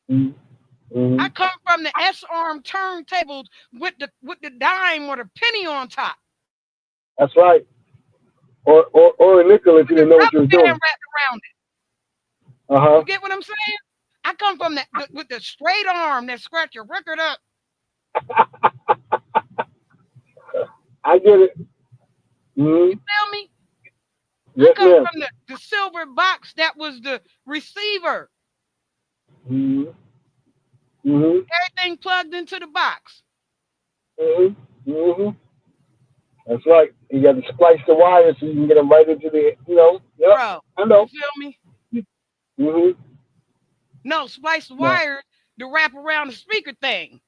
C: Mm-hmm.
B: I come from the S-arm turntables with the dime or the penny on top.
C: That's right. Or a nickel if you
B: With the
C: didn't know what you
B: rubber
C: was
B: band
C: doing.
B: wrapped around it.
C: Uh
B: You
C: huh.
B: get what I'm saying? I come from with the straight arm that scratch your record up.
C: I get it.
B: You
C: Mm-hmm.
B: feel me? I
C: Yes,
B: come
C: ma'am.
B: from the silver box that was the receiver.
C: Mm-hmm. Mm-hmm.
B: Everything plugged into the box.
C: Mm-hmm. Mm-hmm. That's right. You got to splice the wires so you can get them right into the. Yep.
B: Bro,
C: I
B: you
C: know.
B: feel me?
C: Mm-hmm.
B: No, splice the
C: No.
B: wires to wrap around the speaker thing.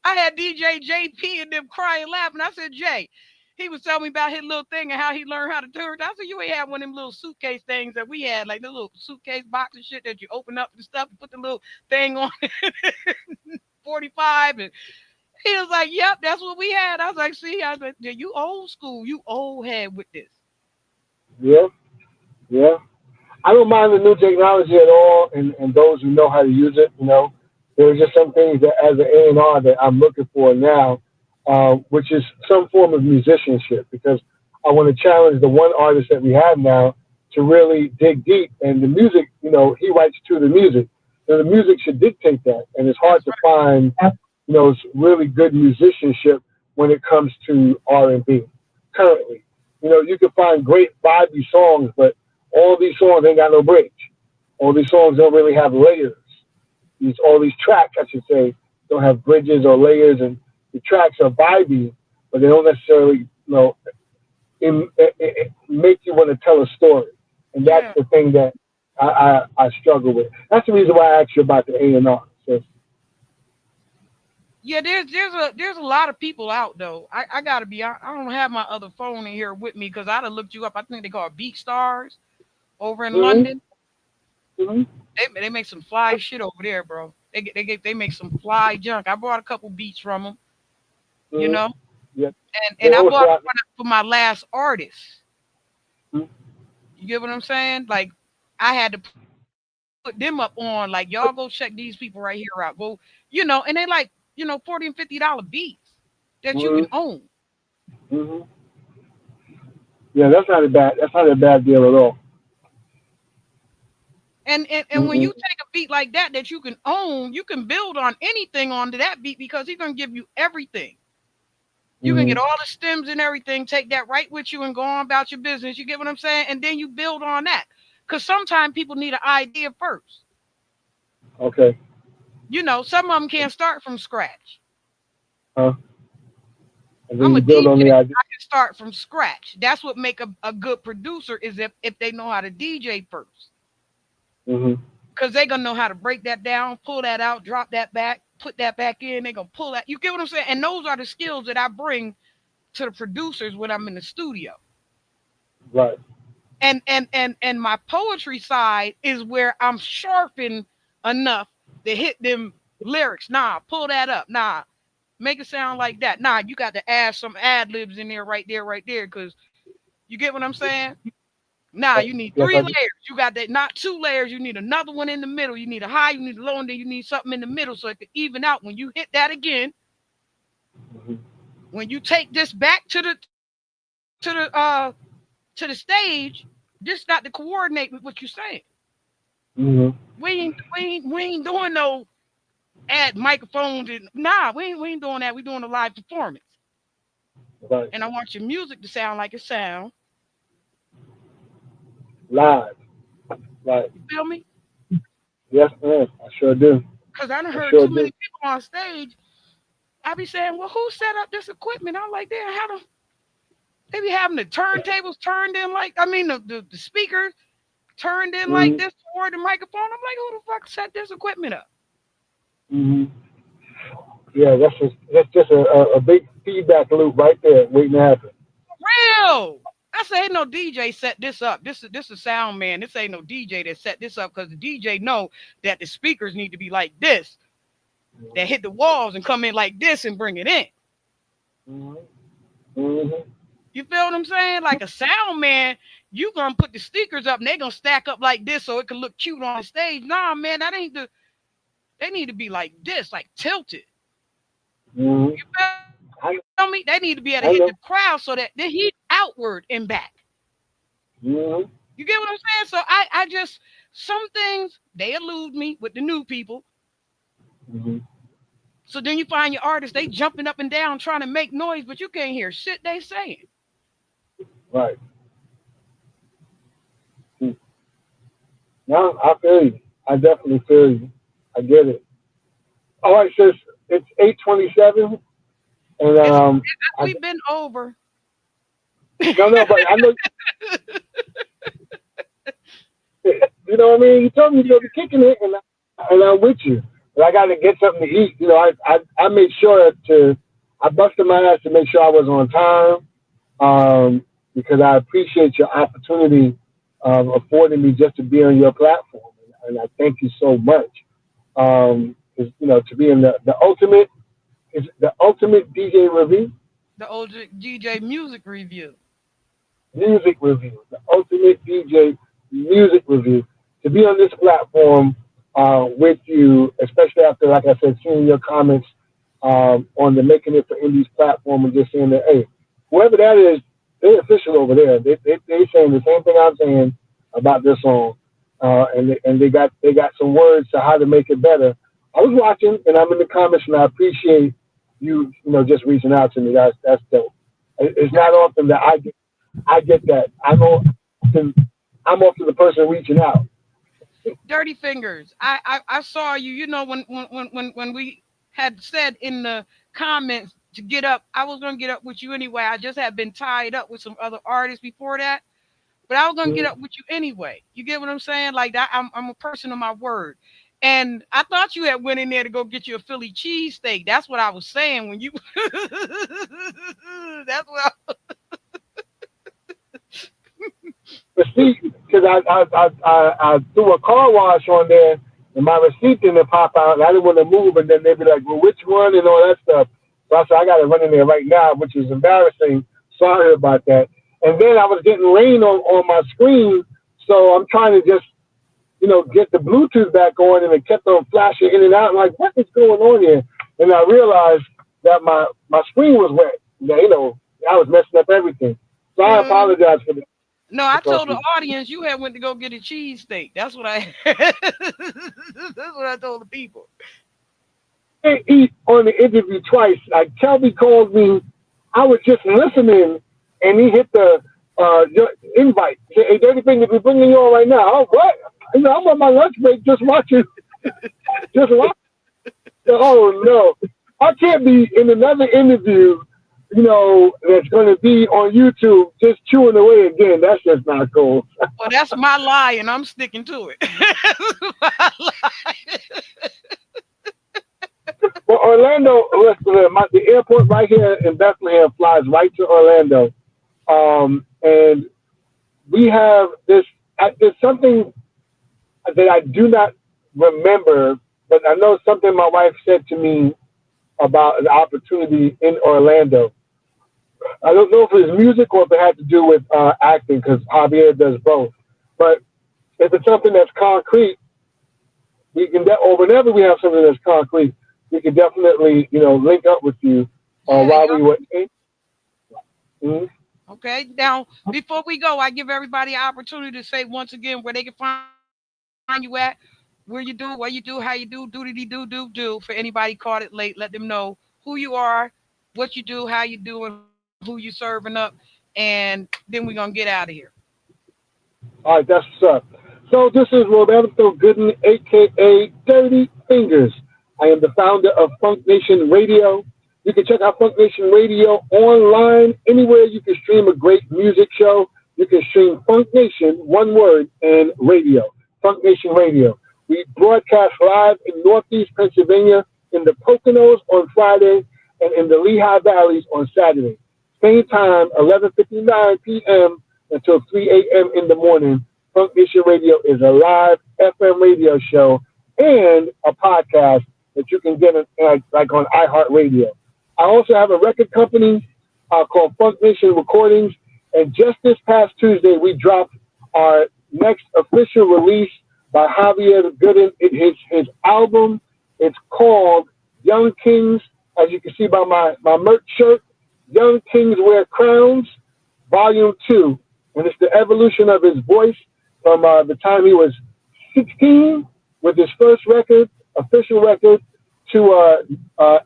B: I had DJ JP and them crying laughing. I said, Jay, he was telling me about his little thing and how he learned how to do it. I said, you ain't had one of them little suitcase things that we had, like the little suitcase box and shit that you open up and stuff and put the little thing on 45. And he was like, yep, that's what we had. I was like, see, I was like, yeah, you old school, you old head with this.
C: Yeah. Yeah. I don't mind the new technology at all, and those who know how to use it. There's just some things that, as an A&R, that I'm looking for now, which is some form of musicianship, because I want to challenge the one artist that we have now to really dig deep. And the music, he writes to the music, so the music should dictate that. And it's hard
B: That's
C: to
B: right.
C: find, really good musicianship when it comes to R&B currently. You can find great vibey songs, but all these songs ain't got no bridge. All these songs don't really have layers. All these tracks, I should say, don't have bridges or layers, and the tracks are vibey, but they don't necessarily, make you want to tell a story. And that's
B: Yeah.
C: the thing that I struggle with. That's the reason why I asked you about the A&R. So,
B: Yeah, there's a lot of people out though. I gotta be I don't have my other phone in here with me because I'd have looked you up. I think they call it Beat Stars over in
C: mm-hmm,
B: London.
C: mm-hmm,
B: They make some fly shit over there, bro. They make some fly junk. I bought a couple beats from them, you
C: mm-hmm,
B: know,
C: yeah.
B: and
C: They
B: I
C: always
B: bought
C: got,
B: for my last artist.
C: mm-hmm,
B: You get what I'm saying? Like I had to put them up on like y'all go check these people right here out. Go, and they like $40 and $50 beats that you can own.
C: mm-hmm. Yeah, that's not a bad. That's not a bad deal at all.
B: And when you
C: Mm-hmm,
B: take a beat like that you can own, you can build on anything onto that beat because he's gonna give you everything. You can get
C: mm-hmm.
B: all the stems and everything, take that right with you and go on about your business. You get what I'm saying? And then you build on that. Because sometimes people need an idea first.
C: Okay.
B: Some of them can't start from scratch.
C: Huh? And then
B: I'm a
C: you build on
B: DJ.
C: the idea.
B: I can start from scratch. That's what make a good producer is if they know how to DJ first.
C: Mm-hmm.
B: Because they're going to know how to break that down, pull that out, drop that back, put that back in. They're going to pull that. You get what I'm saying? And those are the skills that I bring to the producers when I'm in the studio.
C: Right.
B: And my poetry side is where I'm sharpened enough to hit them lyrics. Nah, pull that up. Nah, make it sound like that. Nah, you got to add some ad libs in there, right there, because you get what I'm saying. Nah, you need
C: Yes,
B: three
C: I do.
B: layers. You got that, not two layers. You need another one in the middle. You need a high, you need a low, and then you need something in the middle so it can even out. When you hit that again,
C: Mm-hmm.
B: when you take this back to the uh to the stage, this got to coordinate with what you're saying.
C: Mm-hmm.
B: We ain't doing no add microphones and nah, we ain't doing that. We doing a live performance.
C: Right.
B: And I want your music to sound like it sound.
C: Live. Right.
B: You feel me?
C: Yes, ma'am. I sure do.
B: Because I done
C: I
B: heard
C: sure
B: too many
C: do.
B: people on stage. I be saying, well, who set up this equipment? I'm like, damn, how the they be having the turntables turned in like I mean the speakers turned in like
C: Mm-hmm.
B: this toward the microphone. I'm like, who the fuck set this equipment up?
C: Mm-hmm. Yeah, that's just a big feedback loop right there waiting to happen.
B: Real. I say ain't no DJ set this up. This is sound man. This ain't no DJ that set this up because the DJ know that the speakers need to be like this, that hit the walls and come in like this and bring it in.
C: Mm-hmm. Mm-hmm.
B: You feel what I'm saying? Like a sound man, you gonna put the speakers up and they gonna stack up like this so it can look cute on the stage. Nah, man, that ain't the. They need to be like this, like tilted.
C: Mm-hmm.
B: You
C: I
B: feel me? They need to be able to
C: I
B: hit
C: know.
B: the crowd so that they heat outward and back.
C: Mm-hmm.
B: You get what I'm saying? So I just some things they elude me with the new people.
C: Mm-hmm.
B: So then you find your artists, they jumping up and down trying to make noise, but you can't hear shit they saying.
C: Right. Mm. No, I feel you. I definitely feel you. I get it. All right, sis. It's 8:27, and
B: It's
C: I
B: we've been over.
C: no, but I know you know what I mean. You told me you're gonna be kicking it, and I'm with you. But I got to get something to eat. You know, I made sure to I busted my ass to make sure I was on time. Because I appreciate your opportunity affording me just to be on your platform, and I thank you so much. 'Cause, you know, to be in the ultimate is the ultimate DJ review,
B: The old DJ music review.
C: music review, the ultimate DJ music review. To be on this platform with you, especially after, like I said, seeing your comments on the Making It for Indies platform and just saying that, hey, whoever that is, they're official over there. They saying the same thing I'm saying about this song, and they got some words to how to make it better. I was watching, and I'm in the comments, and I appreciate you know, just reaching out to me. That's dope. It's not often that I get that. I'm often the person reaching out.
B: Dirty fingers. I saw you. You know when we had said in the comments to get up, I was gonna get up with you anyway. I just had been tied up with some other artists before that, but I was gonna get
C: Mhm.
B: up with you anyway. You get what I'm saying? Like that, I'm a person of my word. And I thought you had went in there to go get you a Philly cheesesteak. That's what I was saying when you. That's what.
C: But see, because I threw a car wash on there, and my receipt didn't pop out, and I didn't want to move, and then they'd be like, well, which one, and all that stuff. So I said, I got to run in there right now, which is embarrassing. Sorry about that. And then I was getting rain on my screen, so I'm trying to just, you know, get the Bluetooth back on, and it kept on flashing in and out. I'm like, what is going on here? And I realized that my screen was wet. You know, I was messing up everything. So I
B: Mm,
C: apologize for the
B: no, I told the
C: difficulties.
B: audience you had went to go get a cheesesteak. That's what I. That's what I told the people.
C: Didn't eat on the interview twice. Like Kelby called me, I was just listening, and he hit the your invite. He said, hey, Dirty Fingers, we're bringing you on right now. Oh, what? You know, I'm on my lunch break, just watching, just watching. Oh no, I can't be in another interview. You know, that's going to be on YouTube, just chewing away again. That's just not cool.
B: Well, that's my lie, and I'm sticking to it. My lie.
C: Well, Orlando, listen, the airport right here in Bethlehem flies right to Orlando. And we have this. There's something that I do not remember, but I know something my wife said to me about an opportunity in Orlando. I don't know if it's music or if it had to do with acting because Javier does both. But if it's something that's concrete, we can or whenever we have something that's concrete, we can definitely link up with you
B: Yeah,
C: while
B: y'all.
C: we were. Mhm.
B: Okay. Now, before we go, I give everybody an opportunity to say once again where they can find you at, where you do, what you do, how you do. For anybody caught it late, let them know who you are, what you do, how you do, and who you serving up. And then we're gonna get out of here.
C: All right, that's what's up. So this is Roberto Gooden, aka Dirty Fingers. I am the founder of Funk Nation Radio. You can check out Funk Nation Radio online anywhere you can stream a great music show. You can stream Funk Nation, one word, and radio. Funk Nation Radio. We broadcast live in Northeast Pennsylvania, in the Poconos on Friday, and in the Lehigh Valleys on Saturday. Same time, 11:59 p.m. until 3 a.m. in the morning. Funk Nation Radio is a live FM radio show and a podcast that you can get like on iHeartRadio. I also have a record company called Funk Nation Recordings, and just this past Tuesday we dropped our next official release by Javier Gooden. His album. It's called Young Kings, as you can see by my merch shirt. Young Kings Wear Crowns, Volume 2. And it's the evolution of his voice from the time he was 16 with his first record, official record, to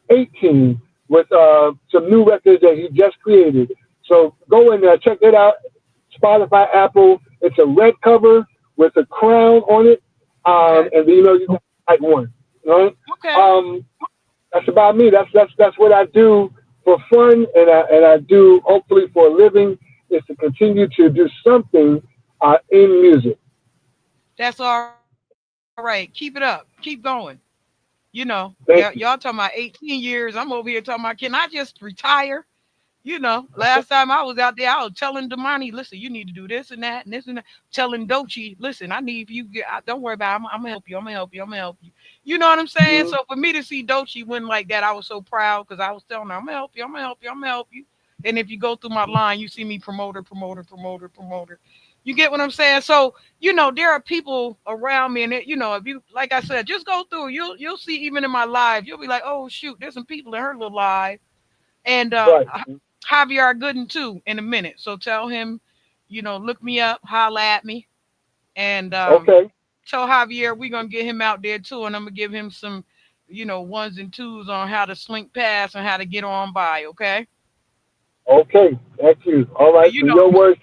C: 18 with some new records that he just created. So go in there, check it out. Spotify, Apple. It's a red cover with a crown on it.
B: Okay.
C: And you got the right one. Right?
B: Okay.
C: That's about me. That's what I do for fun, and I do hopefully for a living is to continue to do something in music.
B: That's all right. Keep it up. Keep going. Y'all talking about
C: Thank you.
B: 18 years. I'm over here talking about, can I just retire? Last time I was out there, I was telling Damani, listen, you need to do this and that and this and that. Telling Dochi, listen, I need you. Don't worry about it. I'm gonna help you. I'm gonna help you. I'm gonna help you. You know what I'm saying?
C: Mhm.
B: So for me to see Dochi win like that, I was so proud because I was telling her, I'm gonna help you. I'm gonna help you. I'm gonna help you. And if you go through my line, you see me promoter, promoter, promoter, promoter. You get what I'm saying? So there are people around me, and if you, like I said, just go through. You'll see even in my live, you'll be like, oh shoot, there's some people in her little live, and
C: Right.
B: Javier Gooden too in a minute. So tell him, look me up, holla at me, and
C: Okay.
B: tell Javier we're gonna get him out there too, and I'm gonna give him some, ones and twos on how to slink past and how to get on by. Okay,
C: Okay. Thank you. All
B: and
C: right. So your words.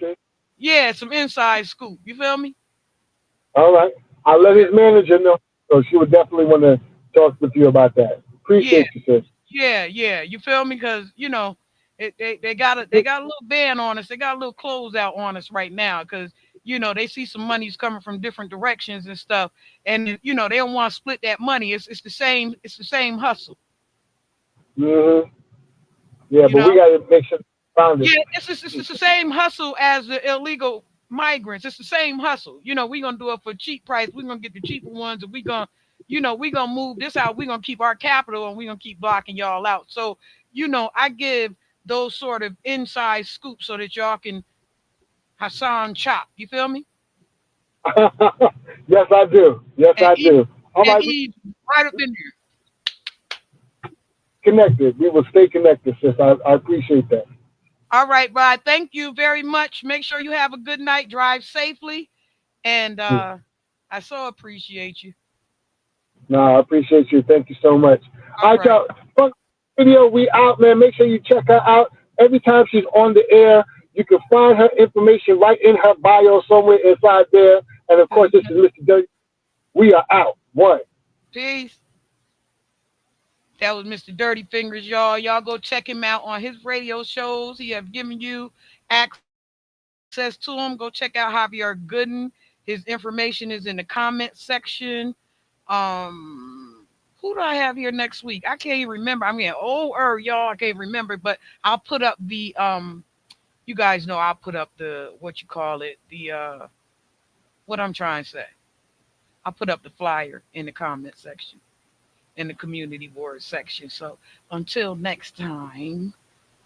B: yeah, some inside scoop. You feel me?
C: All right. I'll let
B: Yeah,
C: his manager know. So she would definitely want to talk with you about that.
B: yeah,
C: Appreciate you, sis.
B: yeah. You feel me? Because they got a little ban on us. They got a little closeout on us right now because they see some money's coming from different directions and stuff, and they don't want to split that money. It's the same hustle.
C: Hmm. Yeah,
B: You
C: but
B: know.
C: we got to make sure we found it.
B: Yeah, it's the same hustle as the illegal migrants. It's the same hustle. We're gonna do it for cheap price. We're gonna get the cheaper ones, and we gonna move this out. We're gonna keep our capital, and we're gonna keep blocking y'all out. So, I give those sort of inside scoops so that y'all can Hassan chop. You feel me?
C: Yes, I do. Yes,
B: And
C: I
B: eat
C: do. All
B: and
C: right, we
B: eat right up in there.
C: connected. We will stay connected, sis. I appreciate that.
B: All right, bye. Thank you very much. Make sure you have a good night. Drive safely, and I so appreciate you.
C: No, I appreciate you. Thank you so much. All
B: All
C: right,
B: right.
C: y'all. Funk video, we out, man. Make sure you check her out. Every time she's on the air, you can find her information right in her bio somewhere inside there. And of course, this is Mr. Dirty. We are out. One.
B: Peace. That was Mr. Dirty Fingers, y'all. Y'all go check him out on his radio shows. He have given you access to him. Go check out Javier Gooden. His information is in the comment section. Who do I have here next week? I can't even remember. I'm getting older, y'all. I can't remember, but I'll put up the you guys know I'll put up the what you call it, the what I'm trying to say. I'll put up the flyer in the comment section, in the community board section. So until next time,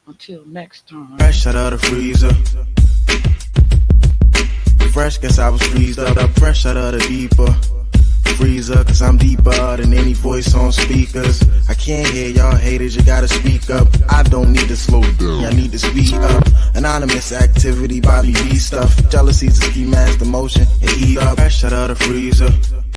B: Until next time.
A: Fresh out of the freezer. Fresh, guess I was freezed up. Fresh out of the deeper freezer, cause I'm deeper than any voice on speakers. I can't hear y'all haters, you gotta speak up. I don't need to slow down, I need to speed up. Anonymous activity, Bobby B stuff. Jealousy's a ski mask, the motion, and eat up. Fresh out of the freezer.